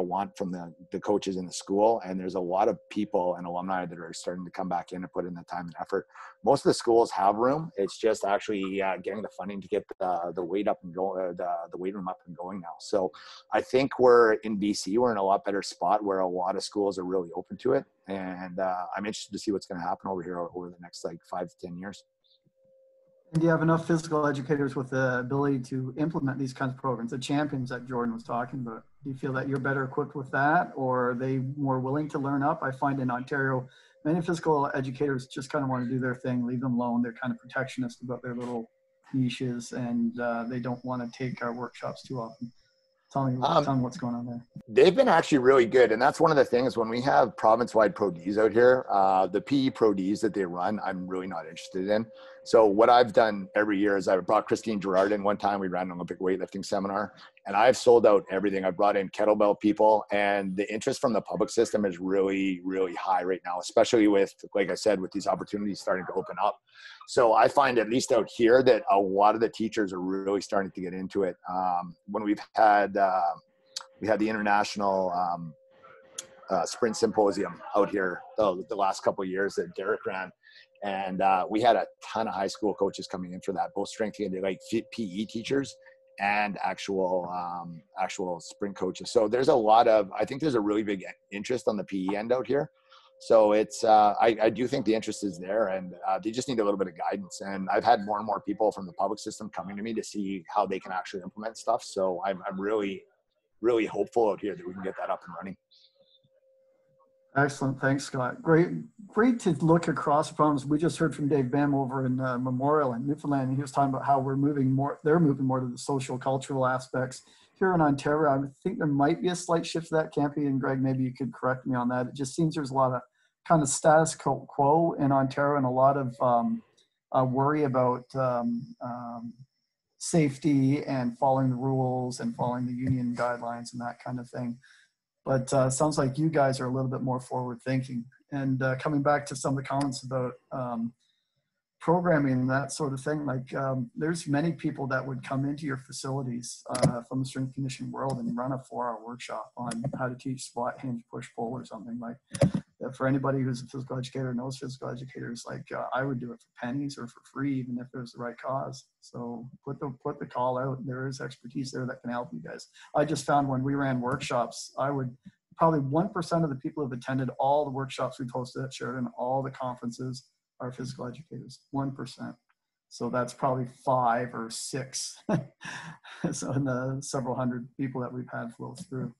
want from the coaches in the school, and there's a lot of people and alumni that are starting to come back in and put in the time and effort. Most of the schools have room. It's just actually getting the funding to get the weight up and go, the weight room up and going now. So I think we're in BC, we're in a lot better spot where a lot of schools are really open to it. And I'm interested to see what's going to happen over here over the next like 5 to 10 years. And do you have enough physical educators with the ability to implement these kinds of programs, the champions that Jordan was talking about? Do you feel that you're better equipped with that, or are they more willing to learn up? I find in Ontario, many physical educators just kind of want to do their thing, leave them alone. They're kind of protectionist about their little niches, and they don't want to take our workshops too often. Tell me what's going on there. They've been actually really good. And that's one of the things when we have province-wide Pro Ds out here, the PE Pro Ds that they run, I'm really not interested in. So what I've done every year is I brought Christine Gerard in one time. We ran an Olympic weightlifting seminar, and I've sold out everything. I've brought in kettlebell people, and the interest from the public system is really, really high right now, especially with, like I said, with these opportunities starting to open up. So I find, at least out here, that a lot of the teachers are really starting to get into it. When we had the international sprint symposium out here the last couple of years that Derek ran, and we had a ton of high school coaches coming in for that, both strength and like PE teachers and actual sprint coaches. So there's a lot of, I think there's a really big interest on the PE end out here. So it's, I do think the interest is there, and they just need a little bit of guidance. And I've had more and more people from the public system coming to me to see how they can actually implement stuff. So I'm really, really hopeful out here that we can get that up and running. Excellent. Thanks, Scott. Great to look across problems. We just heard from Dave Bem over in Memorial in Newfoundland, and he was talking about how they're moving more to the social, cultural aspects. Here in Ontario, I think there might be a slight shift to that. Campy and Greg, maybe you could correct me on that. It just seems there's a lot of kind of status quo in Ontario and a lot of worry about safety and following the rules and following the union guidelines and that kind of thing. But sounds like you guys are a little bit more forward thinking. And coming back to some of the comments about programming and that sort of thing, like there's many people that would come into your facilities from the strength conditioning world and run a 4-hour workshop on how to teach squat, hinge, push, pull, or something like that. For anybody who's a physical educator, knows physical educators, like I would do it for pennies or for free, even if it was the right cause. So put the call out. There is expertise there that can help you guys. I just found when we ran workshops, probably 1% of the people who've attended all the workshops we've hosted at Sheridan, all the conferences, are physical educators, 1%. So that's probably 5 or 6. So in the several hundred people that we've had flow through.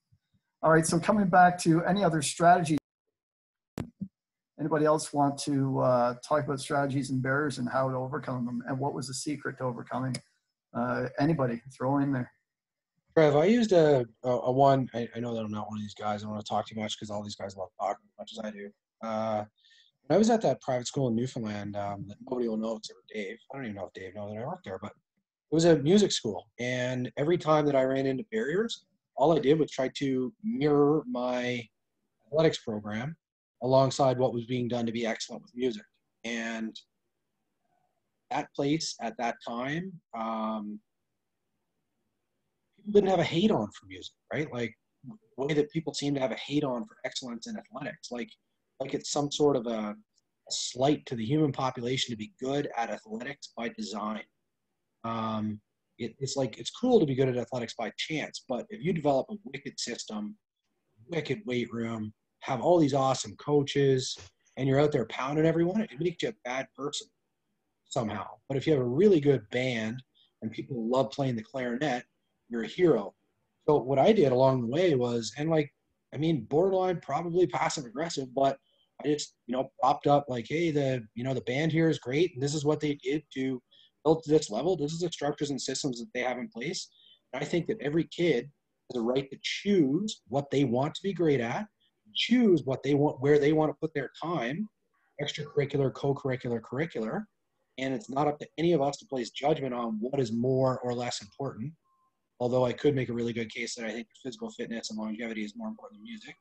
All right, so coming back to any other strategies, anybody else want to talk about strategies and barriers and how to overcome them, and what was the secret to overcoming? Anybody throw in there. Trev, I used a one. I know that I'm not one of these guys. I don't want to talk too much because all these guys love talking as much as I do. When I was at that private school in Newfoundland that nobody will know except for Dave. I don't even know if Dave knows that I worked there, but it was a music school. And every time that I ran into barriers, all I did was try to mirror my athletics program alongside what was being done to be excellent with music. And that place at that time, people didn't have a hate on for music, right? Like the way that people seem to have a hate on for excellence in athletics, like it's some sort of a slight to the human population to be good at athletics by design. It's like, it's cool to be good at athletics by chance, but if you develop a wicked system, wicked weight room, have all these awesome coaches, and you're out there pounding everyone, it makes you a bad person somehow. But if you have a really good band and people love playing the clarinet, you're a hero. So what I did along the way was, and like, I mean, borderline probably passive aggressive, but I just, propped up like, hey, the band here is great, and this is what they did to build to this level. This is the structures and systems that they have in place. And I think that every kid has a right to choose what they want to be great at, choose what they want, where they want to put their time, extracurricular, co-curricular, curricular. And it's not up to any of us to place judgment on what is more or less important. Although I could make a really good case that I think physical fitness and longevity is more important than music.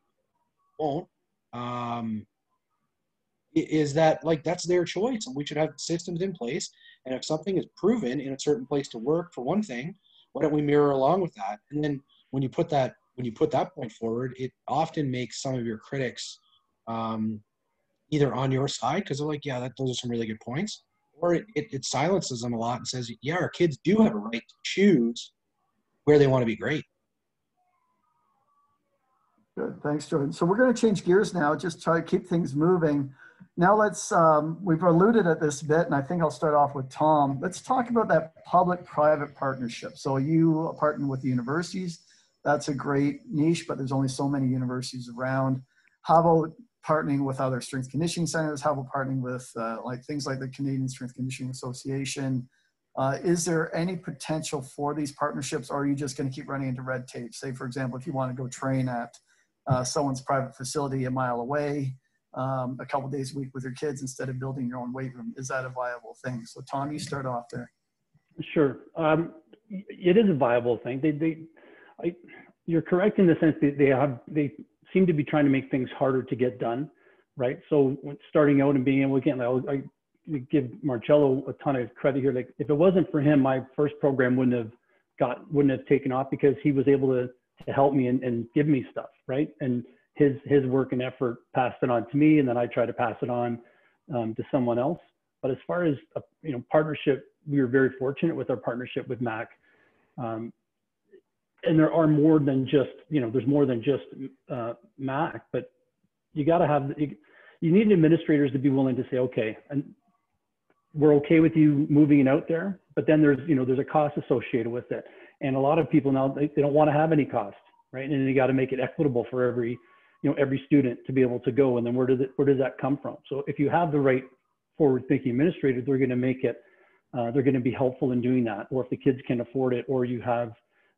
Won't. Is that, like, that's their choice, and we should have systems in place. And if something is proven in a certain place to work for one thing, why don't we mirror along with that? And then when you put that point forward, it often makes some of your critics either on your side because they're like, yeah, those are some really good points, or it silences them a lot and says, yeah, our kids do have a right to choose where they want to be great. Good, thanks, Jordan. So we're going to change gears now, just try to keep things moving. Now let's, we've alluded at this bit, and I think I'll start off with Tom. Let's talk about that public-private partnership. So you partner with the universities. That's a great niche, but there's only so many universities around. How about partnering with other strength conditioning centers? How about partnering with like things like the Canadian Strength Conditioning Association? Is there any potential for these partnerships, or are you just going to keep running into red tape? Say, for example, if you want to go train at someone's private facility a mile away, a couple days a week with your kids instead of building your own weight room, is that a viable thing? So Tom, you start off there. Sure. It is a viable thing. You're correct in the sense that they seem to be trying to make things harder to get done, right? So when starting out and being able to I give Marcello a ton of credit here. Like, if it wasn't for him, my first program wouldn't have taken off, because he was able to help me and give me stuff, right? And his work and effort passed it on to me, and then I try to pass it on to someone else. But as far as partnership, we were very fortunate with our partnership with MAC, and there are more than just there's more than just MAC, but you got to have you need administrators to be willing to say, okay, and we're okay with you moving it out there, but then there's a cost associated with it, and a lot of people now they don't want to have any cost, right? And you got to make it equitable for every student to be able to go. And then where does that come from? So if you have the right forward-thinking administrators, they're going to make it, they're going to be helpful in doing that. Or if the kids can afford it, or you have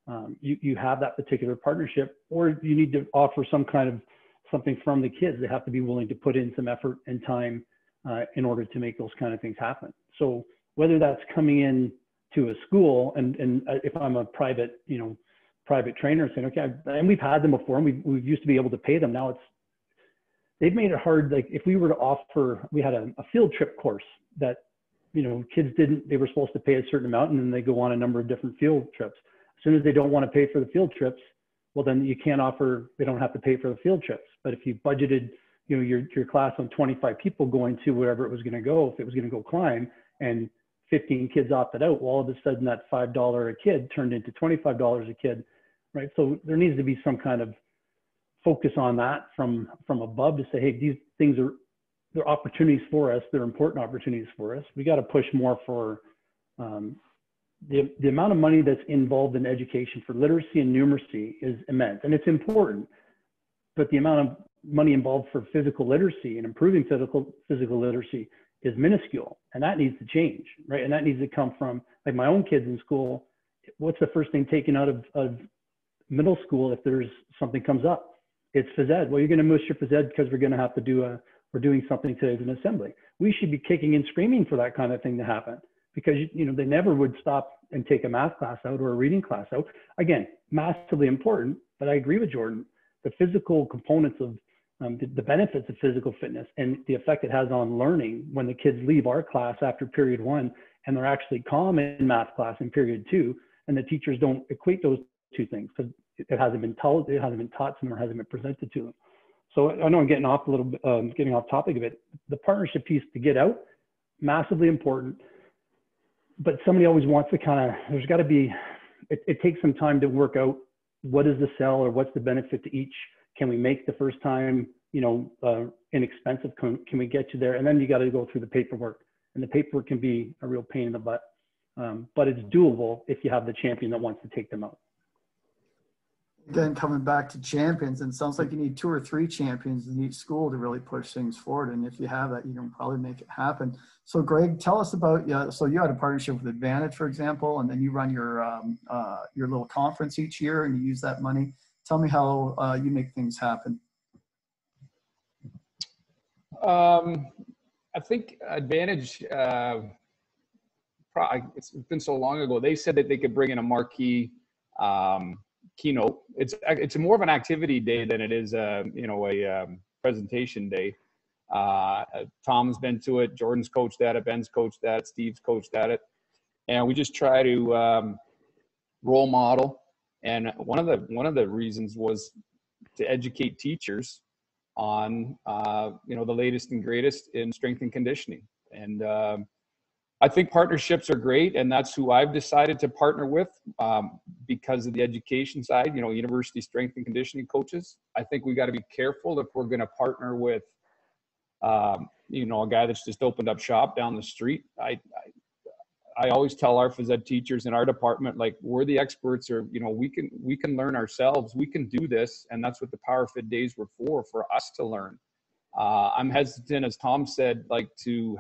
that particular partnership, or you need to offer something from the kids. They have to be willing to put in some effort and time in order to make those kind of things happen. So whether that's coming in to a school, and if I'm a private trainer saying, okay, and we've had them before, and we used to be able to pay them. Now they've made it hard. Like, if we were to offer, we had a field trip course that, kids they were supposed to pay a certain amount, and then they go on a number of different field trips. As soon as they don't want to pay for the field trips, well, then you can't offer, they don't have to pay for the field trips. But if you budgeted, your class on 25 people going to wherever it was going to go, if it was going to go climb, and 15 kids opted out, well, all of a sudden that $5 a kid turned into $25 a kid, right? So there needs to be some kind of focus on that from above to say, hey, these things they're opportunities for us. They're important opportunities for us. We got to push more for The amount of money that's involved in education for literacy and numeracy is immense, and it's important. But the amount of money involved for physical literacy and improving physical literacy is minuscule, and that needs to change, right? And that needs to come from, like, my own kids in school. What's the first thing taken out of middle school if there's something comes up? It's phys ed. Well, you're going to miss your phys ed because we're going to have to we're doing something today as an assembly. We should be kicking and screaming for that kind of thing to happen, because they never would stop and take a math class out or a reading class out. Again, massively important, but I agree with Jordan. The physical components of the benefits of physical fitness and the effect it has on learning when the kids leave our class after period 1 and they're actually calm in math class in period 2, and the teachers don't equate those two things because it hasn't been taught, it hasn't been taught to them, or hasn't been presented to them. So I know I'm getting off a little bit, getting off topic a bit. The partnership piece to get out, massively important, but somebody always wants to there's got to be, it takes some time to work out what is the sell or what's the benefit to each. Can we make the first time, inexpensive? Can we get you there? And then you got to go through the paperwork, and the paperwork can be a real pain in the butt, but it's doable if you have the champion that wants to take them out. Again, coming back to champions, and it sounds like you need 2 or 3 champions in each school to really push things forward. And if you have that, you can probably make it happen. So Greg, tell us about, so you had a partnership with Advantage, for example, and then you run your little conference each year and you use that money. Tell me how you make things happen. I think Advantage, it's been so long ago, they said that they could bring in a marquee keynote. It's more of an activity day than it is a presentation day. Tom's been to it, Jordan's coached at it, Ben's coached at it, Steve's coached at it, and we just try to role model. And one of the reasons was to educate teachers on the latest and greatest in strength and conditioning. And I think partnerships are great, and that's who I've decided to partner with because of the education side, university strength and conditioning coaches. I think we got to be careful if we're going to partner with, a guy that's just opened up shop down the street. I always tell our phys ed teachers in our department, like, we're the experts, or, we can learn ourselves. We can do this, and that's what the Power Fit Days were for us to learn. I'm hesitant, as Tom said, like, to,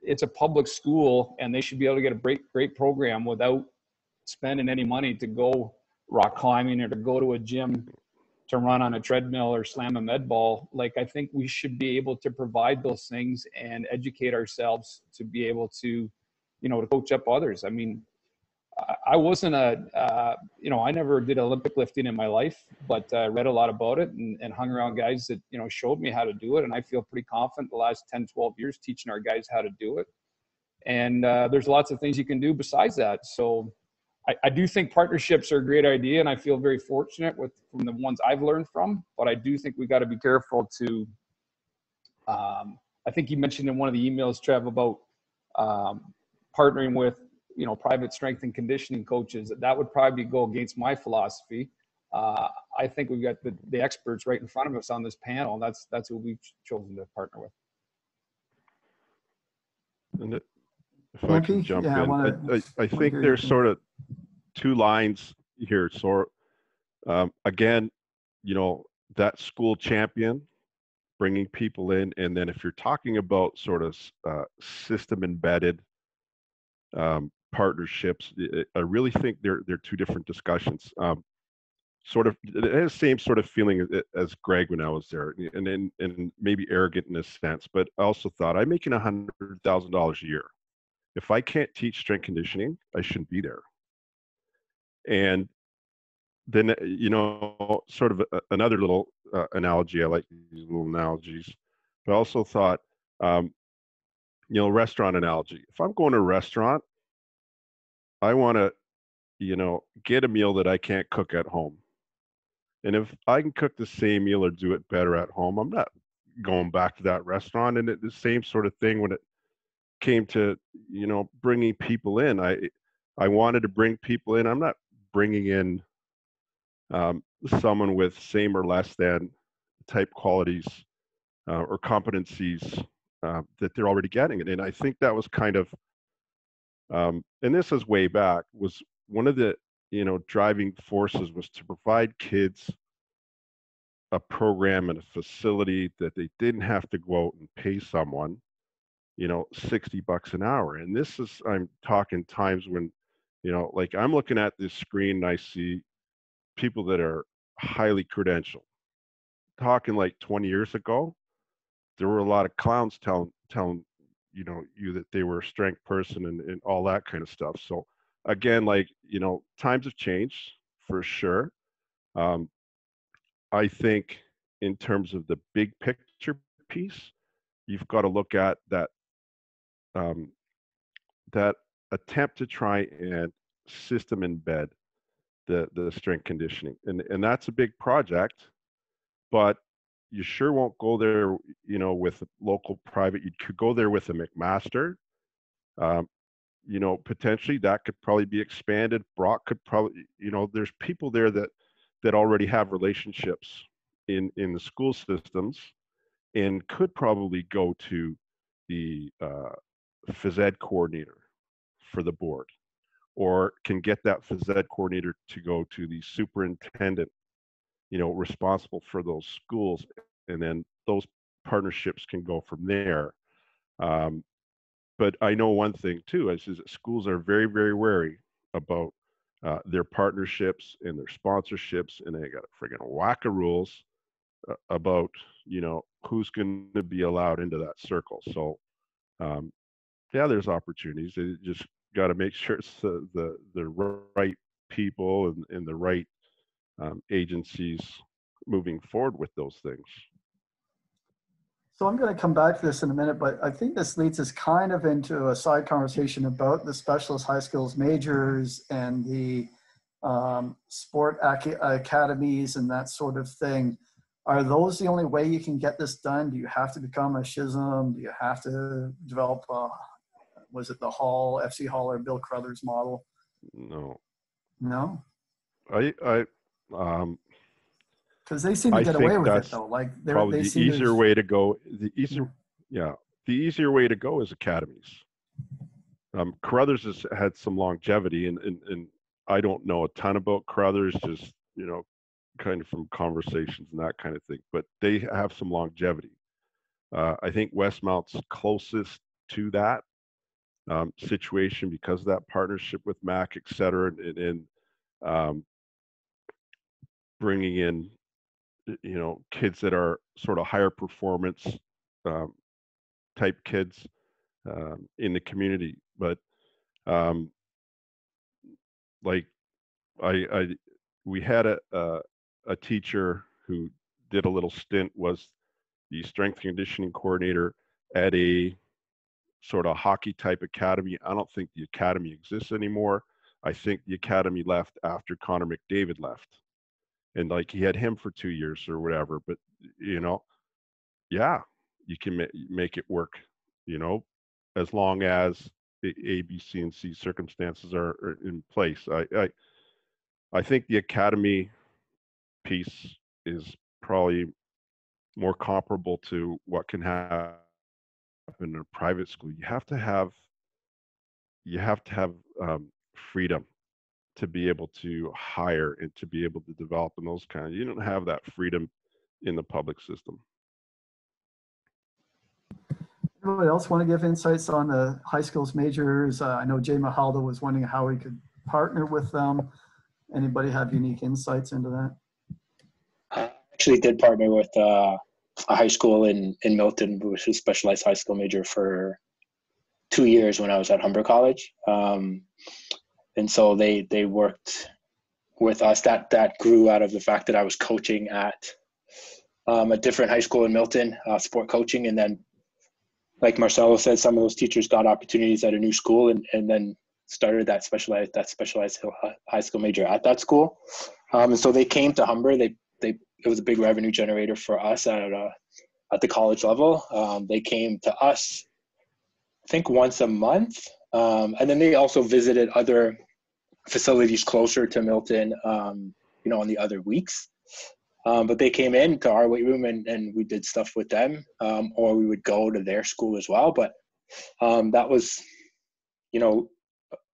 it's a public school and they should be able to get a great program without spending any money to go rock climbing or to go to a gym to run on a treadmill or slam a med ball. Like, I think we should be able to provide those things and educate ourselves to be able to, to coach up others. I mean, I wasn't I never did Olympic lifting in my life, but I read a lot about it and hung around guys that, showed me how to do it. And I feel pretty confident the last 10, 12 years teaching our guys how to do it. And there's lots of things you can do besides that. So I do think partnerships are a great idea, and I feel very fortunate from the ones I've learned from, but I do think we got to be careful to, I think you mentioned in one of the emails, Trev, about partnering with, private strength and conditioning coaches. That would probably go against my philosophy. I think we've got the experts right in front of us on this panel. That's who we've chosen to partner with. And if I can jump in, I think there's sort of 2 lines here. So again, that school champion, bringing people in, and then if you're talking about sort of system embedded partnerships, I really think they're 2 different discussions. Sort of, it has the same sort of feeling as Greg when I was there, and maybe arrogant in a sense, but I also thought, I'm making $100,000 a year. If I can't teach strength conditioning, I shouldn't be there. And then, sort of another little analogy, I like these little analogies, but I also thought, restaurant analogy. If I'm going to a restaurant, I want to, get a meal that I can't cook at home. And if I can cook the same meal or do it better at home, I'm not going back to that restaurant. And the same sort of thing when it came to, bringing people in. I wanted to bring people in. I'm not bringing in someone with same or less than type qualities or competencies that they're already getting. And I think that was kind of and this is way back, was one of the, driving forces was to provide kids a program and a facility that they didn't have to go out and pay someone, $60 an hour. And this is, I'm talking times when, like I'm looking at this screen and I see people that are highly credentialed. Talking like 20 years ago, there were a lot of clowns telling you that they were a strength person and all that kind of stuff. So again, like, times have changed for sure. I think in terms of the big picture piece, you've got to look at that that attempt to try and system embed the strength conditioning, and that's a big project, but you sure won't go there, with local private. You could go there with a McMaster. Potentially that could probably be expanded. Brock could probably, there's people there that already have relationships in the school systems and could probably go to the phys ed coordinator for the board, or can get that phys ed coordinator to go to the superintendent, responsible for those schools, and then those partnerships can go from there. But I know one thing too, is that schools are very, very wary about their partnerships and their sponsorships, and they got a friggin' whack of rules about, who's going to be allowed into that circle. So, yeah, there's opportunities. They just got to make sure it's the right people and the right agencies moving forward with those things. So I'm going to come back to this in a minute, but I think this leads us kind of into a side conversation about the specialist high skills majors and the sport academies and that sort of thing. Are those the only way you can get this done? Do you have to become a SHSM? Do you have to develop, was it the Hall, FC Hall, or Bill Crothers model? No. No? Because they seem to get away with it, though. Like probably the easier way to go. The easier way to go is academies. Crothers has had some longevity, and I don't know a ton about Crothers, just kind of from conversations and that kind of thing. But they have some longevity. I think Westmount's closest to that situation because of that partnership with MAC, et cetera, and bringing in kids that are sort of higher performance type kids in the community. But like we had a teacher who did a little stint, was the strength conditioning coordinator at a sort of hockey type academy. I don't think the academy exists anymore. I think the academy left after Connor McDavid left. And like he had him for 2 years or whatever, but yeah, you can make it work, as long as the A, B, C, and C circumstances are in place. I think the academy piece is probably more comparable to what can happen in a private school. You have to have freedom to be able to hire and to be able to develop in those kind of, you don't have that freedom in the public system. Anybody else want to give insights on the high schools majors? I know Jay Mahalda was wondering how we could partner with them. Anybody have unique insights into that? I actually did partner with a high school in Milton, which was a specialized high school major for 2 years when I was at Humber College. And so they worked with us. That grew out of the fact that I was coaching at a different high school in Milton, sport coaching. And then, like Marcelo said, some of those teachers got opportunities at a new school and then started that specialized high school major at that school. And so they came to Humber. It was a big revenue generator for us at the college level. They came to us, I think, once a month. And then they also visited other facilities closer to Milton, on the other weeks. But they came in to our weight room and we did stuff with them, or we would go to their school as well. But that was,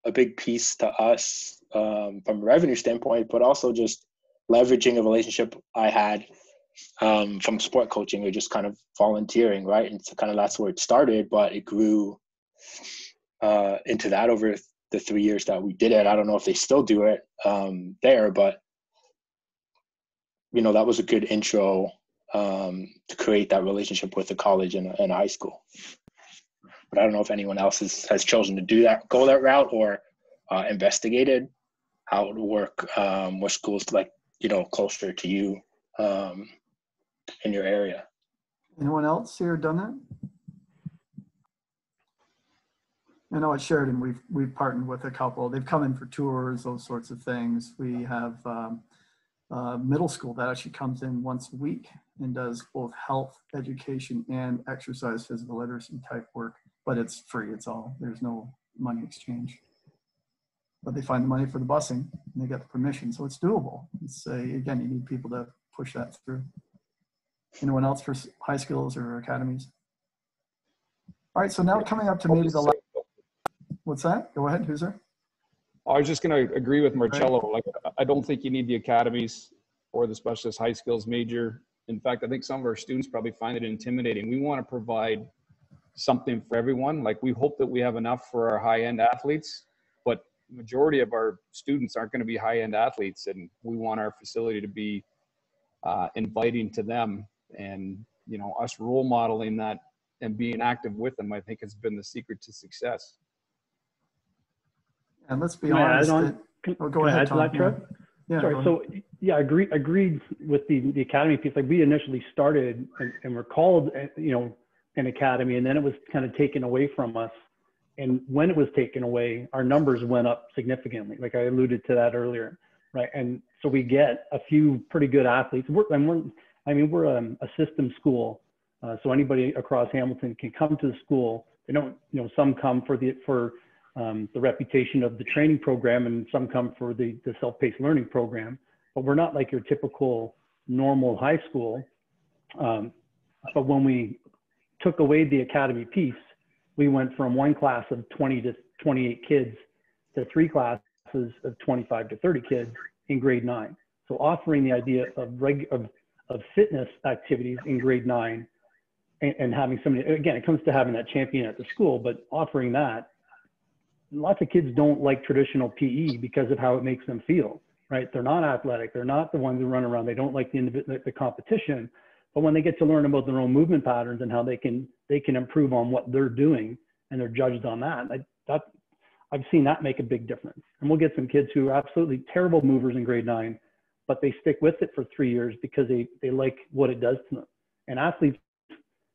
a big piece to us from a revenue standpoint, but also just leveraging a relationship I had from sport coaching or just kind of volunteering, right? And so kind of that's where it started, but it grew into that over the 3 years that we did it. I don't know if they still do it there, but you know, that was a good intro to create that relationship with the college and a high school. But I don't know if anyone else has chosen to do that, go that route, or investigated how it would work with schools like, you know, closer to you in your area. Anyone else here done that? I know at Sheridan, we've partnered with a couple. They've come in for tours, those sorts of things. We have middle school that actually comes in once a week and does both health education and exercise physical literacy type work, but it's free. It's all, there's no money exchange, but they find the money for the busing and they get the permission. So it's doable. It's again, you need people to push that through. Anyone else for high schools or academies? All right, so now coming up to maybe the last, what's that? Go ahead, who's there? I was just going to agree with Marcello. Like, I don't think you need the academies or the specialist high skills major. In fact, I think some of our students probably find it intimidating. We want to provide something for everyone. Like, we hope that we have enough for our high-end athletes, but the majority of our students aren't going to be high-end athletes, and we want our facility to be inviting to them. And, you know, us role modeling that and being active with them, I think, has been the secret to success. And let's be honest. Go ahead, Tom. Yeah. Sorry. So yeah, agreed with the academy piece. Like, we initially started and were called, you know, an academy, and then it was kind of taken away from us. And when it was taken away, our numbers went up significantly. Like I alluded to that earlier, right? And so we get a few pretty good athletes. We're a system school, so anybody across Hamilton can come to the school. They don't, you know, some come for the reputation of the training program, and some come for the self-paced learning program. But we're not like your typical normal high school. But when we took away the academy piece, we went from one class of 20 to 28 kids to 3 classes of 25 to 30 kids in grade 9. So offering the idea of fitness activities in grade 9 and having somebody, again, it comes to having that champion at the school, but offering that. Lots of kids don't like traditional PE because of how it makes them feel, right? They're not athletic. They're not the ones who run around. They don't like the competition. But when they get to learn about their own movement patterns and how they can improve on what they're doing, and they're judged on that, I've seen that make a big difference. And we'll get some kids who are absolutely terrible movers in grade 9, but they stick with it for 3 years because they like what it does to them. And athletes,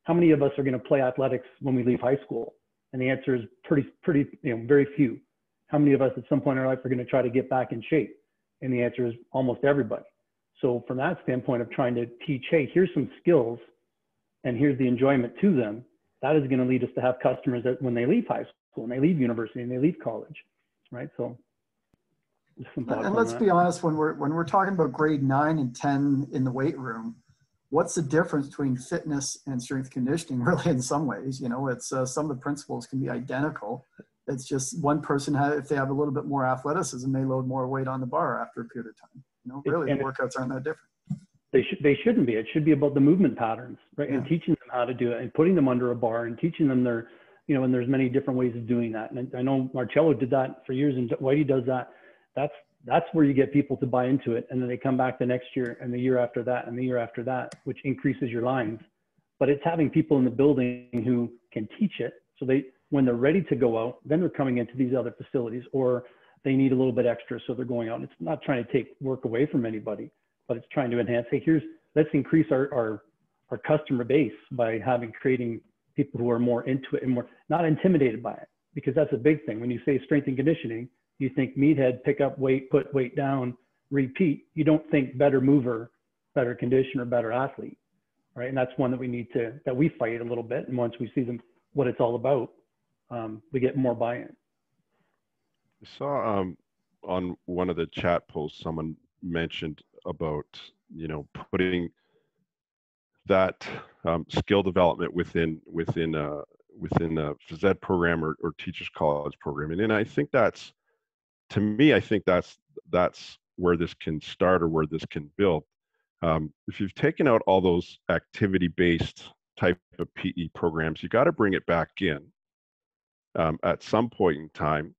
how many of us are going to play athletics when we leave high school? And the answer is pretty, you know, very few. How many of us at some point in our life are going to try to get back in shape? And the answer is almost everybody. So from that standpoint of trying to teach, hey, here's some skills and here's the enjoyment to them, that is going to lead us to have customers that when they leave high school and they leave university and they leave college, right? So and let's be honest, when we're talking about grade 9 and 10 in the weight room, what's the difference between fitness and strength conditioning? Really, in some ways, you know, it's some of the principles can be identical. It's just one person, if they have a little bit more athleticism, they load more weight on the bar after a period of time. You know, really, the workouts aren't that different. They shouldn't be. It should be about the movement patterns, right? Yeah. And teaching them how to do it and putting them under a bar and teaching them their, you know, and there's many different ways of doing that. And I know Marcello did that for years, and Whitey does that. That's where you get people to buy into it. And then they come back the next year and the year after that and the year after that, which increases your lines. But it's having people in the building who can teach it. So when they're ready to go out, then they're coming into these other facilities, or they need a little bit extra. So they're going out. It's not trying to take work away from anybody, but it's trying to enhance, hey, let's increase our customer base by creating people who are more into it and more not intimidated by it, because that's a big thing. When you say strength and conditioning, you think meathead, pick up weight, put weight down, repeat. You don't think better mover, better conditioner, better athlete, right? And that's one that we fight a little bit. And once we see what it's all about, we get more buy-in. I saw on one of the chat posts, someone mentioned about, you know, putting that skill development within within the phys ed program or teachers college program. And I think that's, to me, I think that's where this can start or where this can build. If you've taken out all those activity-based type of PE programs, you got to bring it back in at some point in time.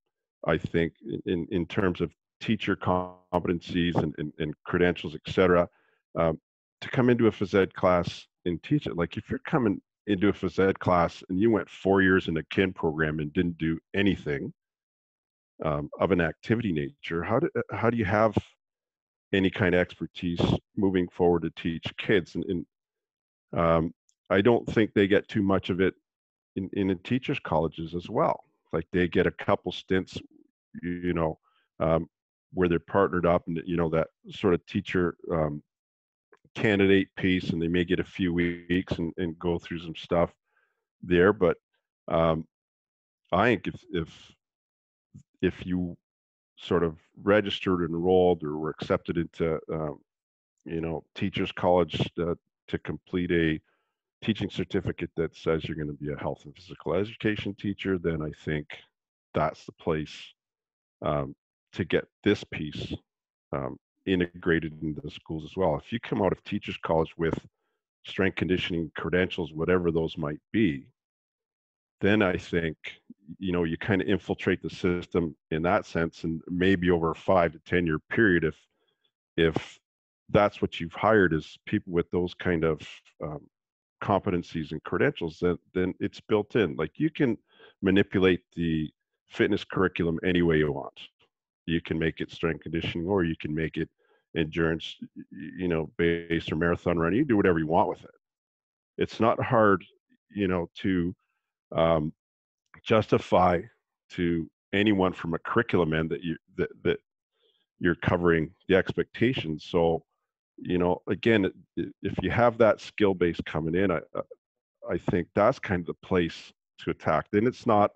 I think in terms of teacher competencies and credentials, et cetera, to come into a phys ed class and teach it. Like if you're coming into a phys ed class and you went 4 years in a kin program and didn't do anything of an activity nature, how do you have any kind of expertise moving forward to teach kids? And I don't think they get too much of it in the teachers colleges as well. Like they get a couple stints, where they're partnered up, and that sort of teacher candidate piece, and they may get a few weeks and go through some stuff there. But I think if you sort of registered, enrolled, or were accepted into teachers college to complete a teaching certificate that says you're going to be a health and physical education teacher, then I think that's the place to get this piece integrated into the schools as well. If you come out of teachers college with strength conditioning credentials, whatever those might be, then I think you kind of infiltrate the system in that sense, and maybe over a 5 to 10 year period, if that's what you've hired is people with those kind of competencies and credentials, then it's built in. Like you can manipulate the fitness curriculum any way you want. You can make it strength conditioning, or you can make it endurance, based or marathon running. You do whatever you want with it. It's not hard, to justify to anyone from a curriculum end that you're covering the expectations. So, again, if you have that skill base coming in, I think that's kind of the place to attack. Then it's not,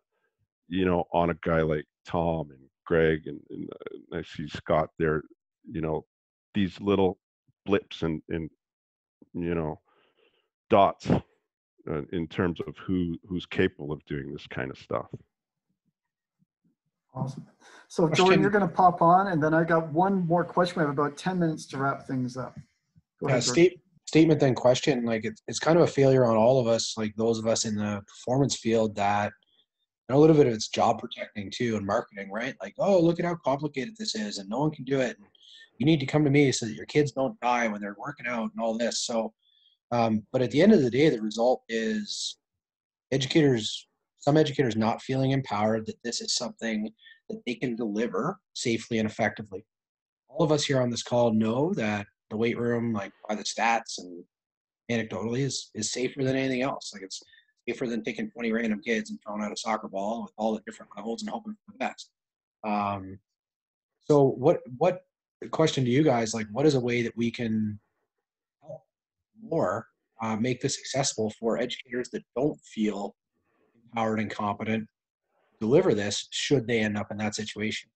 on a guy like Tom and Greg and I see Scott there, these little blips and dots in terms of who's capable of doing this kind of stuff. Awesome. So Jordan, you're going to pop on, and then I got one more question. We have about 10 minutes to wrap things up. Go ahead, statement then question. Like it's kind of a failure on all of us, like those of us in the performance field, that a little bit of it's job protecting too and marketing, right? Like, oh, look at how complicated this is and no one can do it. And you need to come to me so that your kids don't die when they're working out and all this. So, but at the end of the day, the result is some educators not feeling empowered that this is something that they can deliver safely and effectively. All of us here on this call know that the weight room, like by the stats and anecdotally, is safer than anything else. Like it's safer than taking 20 random kids and throwing out a soccer ball with all the different levels and hoping for the best. So what question to you guys, like what is a way that we can help more make this accessible for educators that don't feel empowered and competent to deliver this should they end up in that situation?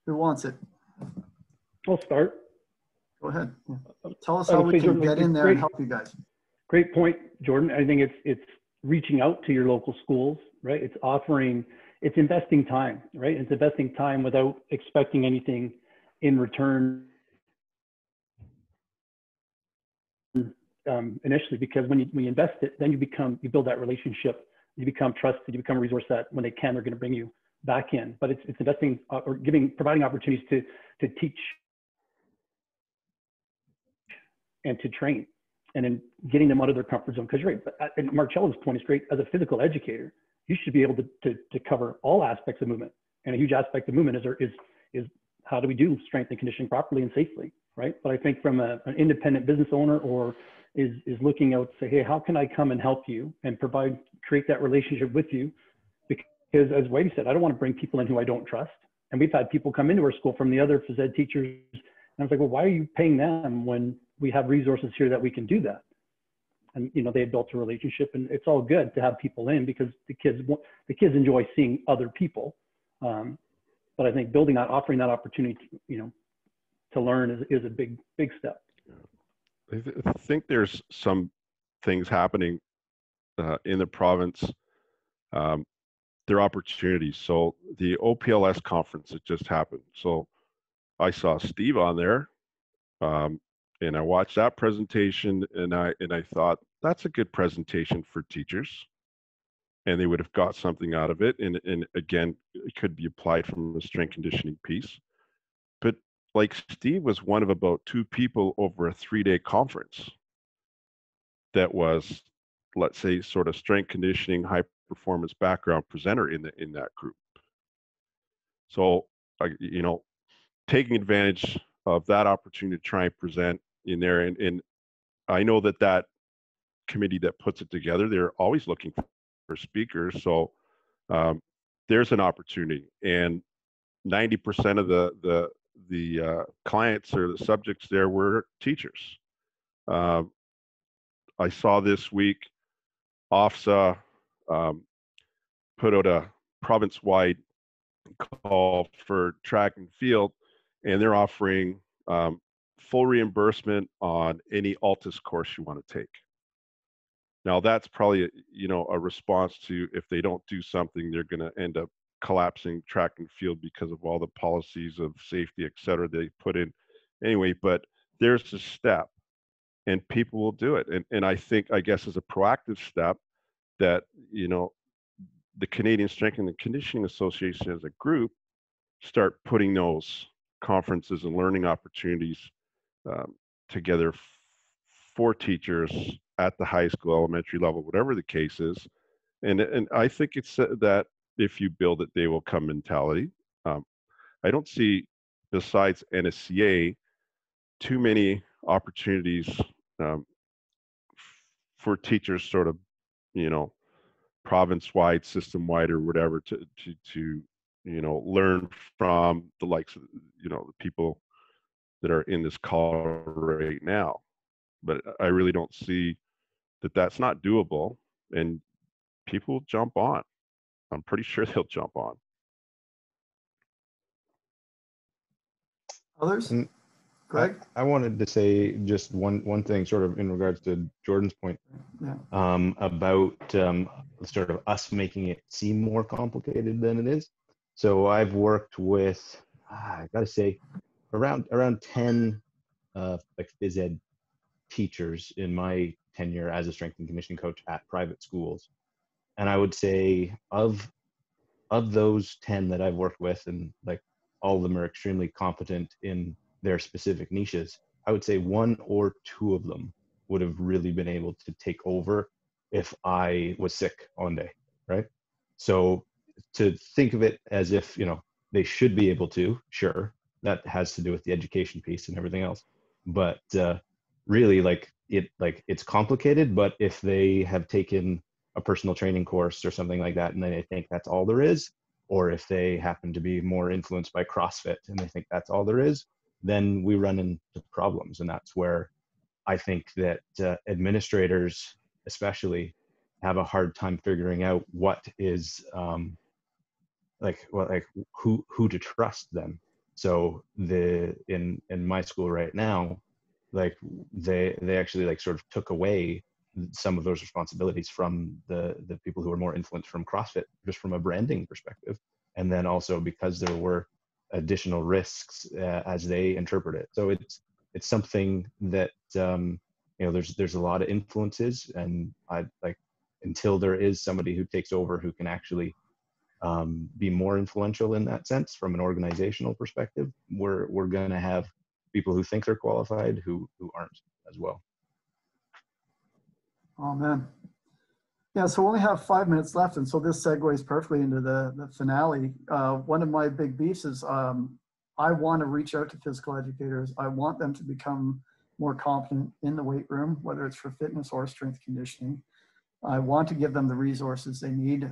Who wants it? I'll start. Go ahead. Tell us how we can get in there and help you guys. Great point, Jordan. I think it's reaching out to your local schools, right? It's investing time, right? It's investing time without expecting anything in return initially, because when you invest it, then you build that relationship, you become trusted, you become a resource that when they can, they're going to bring you back in. But it's investing or providing opportunities to teach and to train, and then getting them out of their comfort zone. Because you're right, and Marcello's point is great. As a physical educator, you should be able to cover all aspects of movement, and a huge aspect of movement is how do we do strength and conditioning properly and safely, right? But I think from an independent business owner or is looking out to say, hey, how can I come and help you and create that relationship with you? Because as Whitey said, I don't want to bring people in who I don't trust. And we've had people come into our school from the other phys ed teachers, and I was like, well, why are you paying them when we have resources here that we can do that? And they had built a relationship, and it's all good to have people in because the kids enjoy seeing other people. But I think offering that opportunity, to learn is a big step. I think there's some things happening in the province. There are opportunities. So the OPLS conference that just happened. So I saw Steve on there, and I watched that presentation, and I thought that's a good presentation for teachers, and they would have got something out of it. And again, it could be applied from a strength conditioning piece. But like Steve was one of about 2 people over a 3-day conference that was, let's say, sort of strength conditioning, high performance background presenter in that group. So, you know, taking advantage of that opportunity to try and present in there, and I know that committee that puts it together, they're always looking for speakers. So there's an opportunity, and 90% of the clients or the subjects there were teachers. I saw this week OFSA put out a province-wide call for track and field, and they're offering full reimbursement on any Altus course you want to take. Now that's probably, you know, a response to if they don't do something, they're going to end up collapsing track and field because of all the policies of safety, et cetera, they put in anyway. But there's a step, and people will do it. And I think, I guess, as a proactive step, that, you know, the Canadian Strength and Conditioning Association as a group start putting those conferences and learning opportunities together for teachers at the high school, elementary level, whatever the case is. And I think it's that if you build it, they will come mentality. I don't see, besides NSCA, too many opportunities for teachers, sort of, you know, province-wide, system-wide, or whatever, to you know, learn from the likes of, you know, the people that are in this call right now. But I really don't see that that's not doable, and people will jump on. I'm pretty sure they'll jump on. Others? Greg? I wanted to say just one thing, sort of in regards to Jordan's point, about sort of us making it seem more complicated than it is. So I've worked with, I got to say, around 10 like phys ed teachers in my tenure as a strength and conditioning coach at private schools, and I would say of those 10 that I've worked with, and like all of them are extremely competent in their specific niches, I would say 1 or 2 of them would have really been able to take over if I was sick one day, right? So to think of it as if, you know, they should be able to, sure, that has to do with the education piece and everything else, but really, like it's complicated. But if they have taken a personal training course or something like that, and then they think that's all there is, or if they happen to be more influenced by CrossFit and they think that's all there is, then we run into problems. And that's where I think that administrators especially have a hard time figuring out what is who to trust them. So in my school right now, like they actually like sort of took away some of those responsibilities from the people who are more influenced from CrossFit, just from a branding perspective. And then also because there were additional risks as they interpret it. So it's something that, you know, there's a lot of influences, and I like, until there is somebody who takes over who can actually be more influential in that sense from an organizational perspective, we're going to have people who think they're qualified who aren't as well. Oh man. Yeah, so we only have 5 minutes left, and so this segues perfectly into the finale. One of my big beefs is I want to reach out to physical educators. I want them to become more competent in the weight room, whether it's for fitness or strength conditioning. I want to give them the resources they need.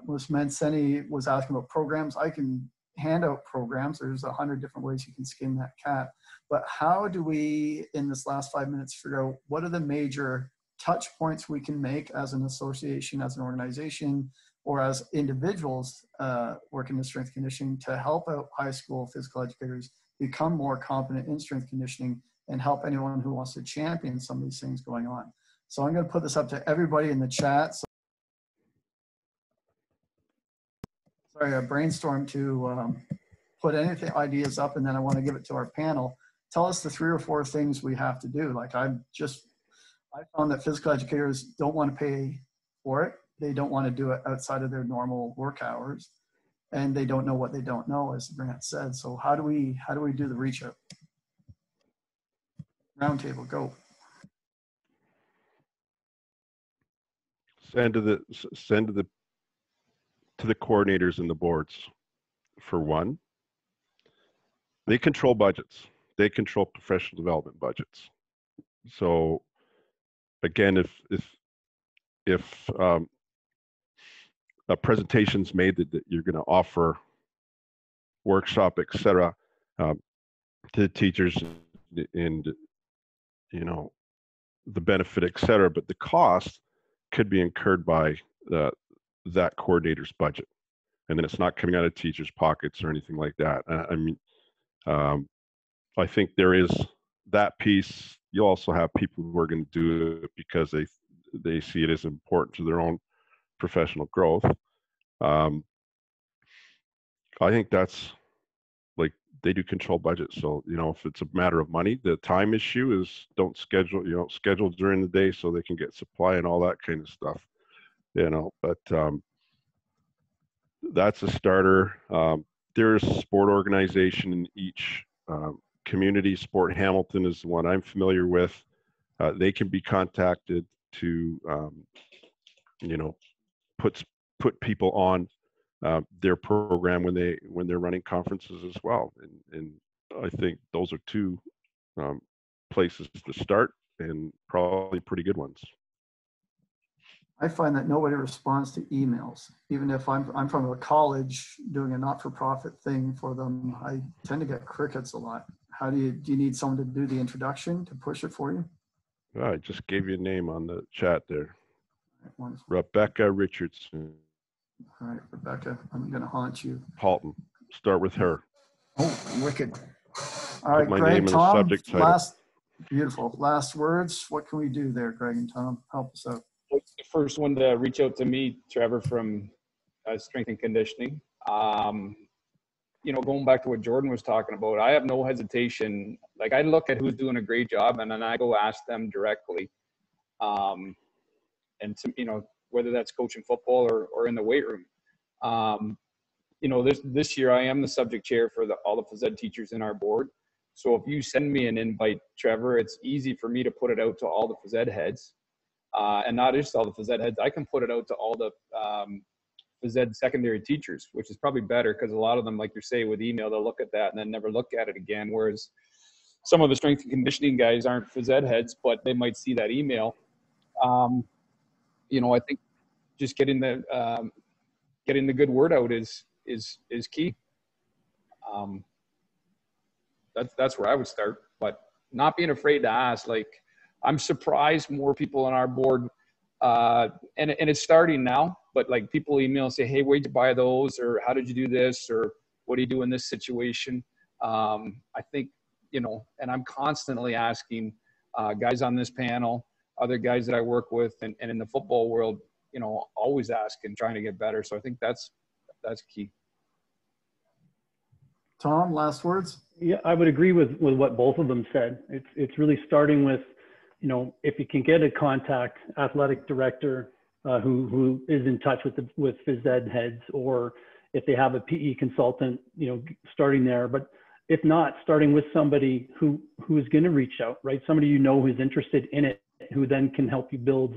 Ms. Mancini was asking about programs. I can hand out programs. There's 100 different ways you can skin that cat. But how do we, in this last 5 minutes, figure out what are the major touch points we can make as an association, as an organization, or as individuals working in strength conditioning to help out high school physical educators become more competent in strength conditioning and help anyone who wants to champion some of these things going on. So I'm going to put this up to everybody in the chat. So, sorry, I brainstormed to put anything ideas up, and then I want to give it to our panel. Tell us the 3 or 4 things we have to do. Like I found that physical educators don't want to pay for it. They don't want to do it outside of their normal work hours, and they don't know what they don't know, as Grant said. So how do we do the reach out? Roundtable, go. Send to the coordinators and the boards. For one, they control budgets. They control professional development budgets. So again, if a presentation's made that you're going to offer workshop, etc., to the teachers, and you know the benefit, etc., but the cost could be incurred by that coordinator's budget, and then it's not coming out of teachers' pockets or anything like that. I mean, I think there is that piece. You also have people who are going to do it because they see it as important to their own professional growth. I think that's like they do control budgets. So, you know, if it's a matter of money, the time issue is don't schedule, schedule during the day so they can get supply and all that kind of stuff, but that's a starter. There's a sport organization in each community. Sport Hamilton is the one I'm familiar with. They can be contacted to, put people on their program when they're running conferences as well. And I think those are 2 places to start, and probably pretty good ones. I find that nobody responds to emails. Even if I'm from a college doing a not-for-profit thing for them, I tend to get crickets a lot. Do you need someone to do the introduction to push it for you? I just gave you a name on the chat there. Right, Rebecca Richardson. All right, Rebecca, I'm going to haunt you. Halton. Start with her. Oh, wicked. All right, my Greg, name in Tom, the subject title. Beautiful. Last words. What can we do there, Greg and Tom? Help us out. The first one to reach out to me, Trevor, from Strength and Conditioning. Going back to what Jordan was talking about, I have no hesitation. Like, I look at who's doing a great job, and then I go ask them directly. Whether that's coaching football or in the weight room. This year I am the subject chair for all the phys ed teachers in our board. So if you send me an invite, Trevor, it's easy for me to put it out to all the phys ed heads. And not just all the phys ed heads, I can put it out to all the phys ed secondary teachers, which is probably better because a lot of them, like you say, with email, they'll look at that and then never look at it again. Whereas some of the strength and conditioning guys aren't phys ed heads, but they might see that email. I think just getting the good word out is key. That's where I would start, but not being afraid to ask. Like, I'm surprised more people on our board, and it's starting now, but like people email and say, hey, where'd you buy those? Or how did you do this? Or what do you do in this situation? I think, and I'm constantly asking guys on this panel, other guys that I work with, and in the football world, always ask and trying to get better. So I think that's key. Tom, last words? Yeah, I would agree with what both of them said. It's really starting with, if you can get a contact athletic director who is in touch with phys ed heads, or if they have a PE consultant, starting there. But if not, starting with somebody who is going to reach out, right? Somebody who's interested in it, who then can help you build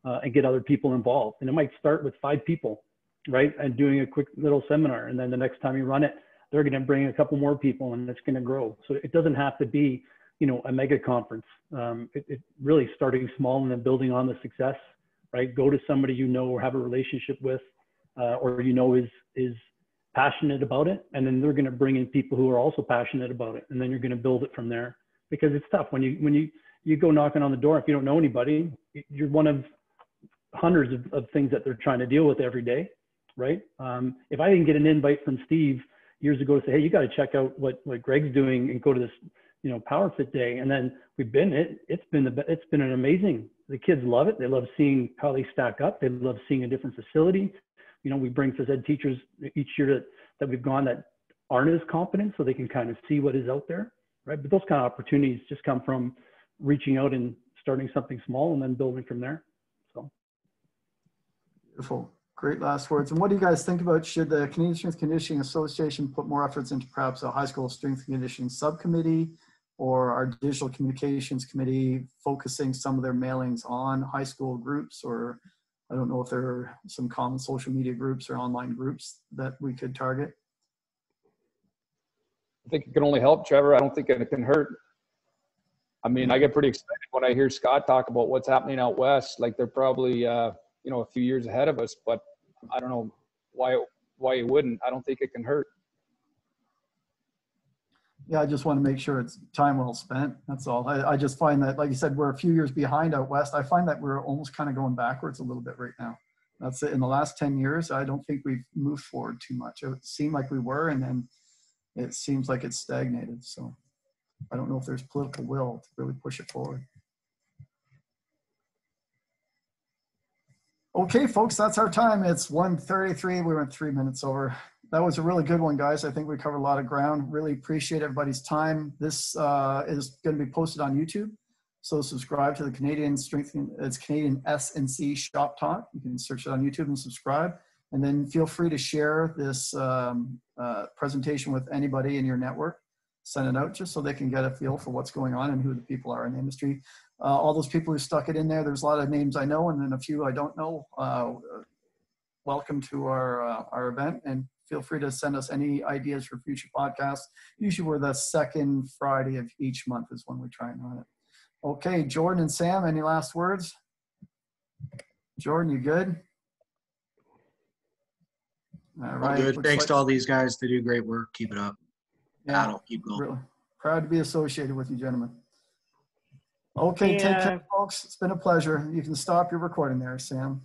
and get other people involved. And it might start with 5 people, right? And doing a quick little seminar. And then the next time you run it, they're going to bring a couple more people, and it's going to grow. So it doesn't have to be, a mega conference. It really starting small and then building on the success, right? Go to somebody or have a relationship with, or is passionate about it, and then they're going to bring in people who are also passionate about it, and then you're going to build it from there. Because it's tough when you go knocking on the door. If you don't know anybody, you're one of hundreds of things that they're trying to deal with every day, right? If I didn't get an invite from Steve years ago to say, hey, you got to check out what Greg's doing and go to this, Power Fit Day. And then it's been an amazing, the kids love it. They love seeing how they stack up. They love seeing a different facility. We bring phys ed teachers each year that we've gone that aren't as competent, so they can kind of see what is out there, right? But those kind of opportunities just come from reaching out and starting something small and then building from there. So beautiful. Great last words. And what do you guys think about, should the Canadian Strength Conditioning Association put more efforts into perhaps a high school strength and conditioning subcommittee, or our digital communications committee focusing some of their mailings on high school groups? Or I don't know if there are some common social media groups or online groups that we could target. I think it can only help, Trevor. I don't think it can hurt. I mean, I get pretty excited when I hear Scott talk about what's happening out west. Like, they're probably, a few years ahead of us, but I don't know why it wouldn't. I don't think it can hurt. Yeah, I just want to make sure it's time well spent. That's all. I just find that, like you said, we're a few years behind out west. I find that we're almost kind of going backwards a little bit right now. That's it. In the last 10 years, I don't think we've moved forward too much. It seemed like we were, and then it seems like it's stagnated. So I don't know if there's political will to really push it forward. Okay, folks, that's our time. It's 1:33. We went 3 minutes over. That was a really good one, guys. I think we covered a lot of ground. Really appreciate everybody's time. This is going to be posted on YouTube. So subscribe to the Canadian S&C Shop Talk. You can search it on YouTube and subscribe. And then feel free to share this presentation with anybody in your network. Send it out just so they can get a feel for what's going on and who the people are in the industry. All those people who stuck it in there's a lot of names I know and then a few I don't know. Welcome to our event, and feel free to send us any ideas for future podcasts. Usually we're the second Friday of each month is when we try and run it. Okay, Jordan and Sam, any last words? Jordan, you good? All right. Good. Thanks to all these guys. They do great work. Keep it up. Yeah, keep going. Really proud to be associated with you, gentlemen. Okay, take care, folks. It's been a pleasure. You can stop your recording there, Sam.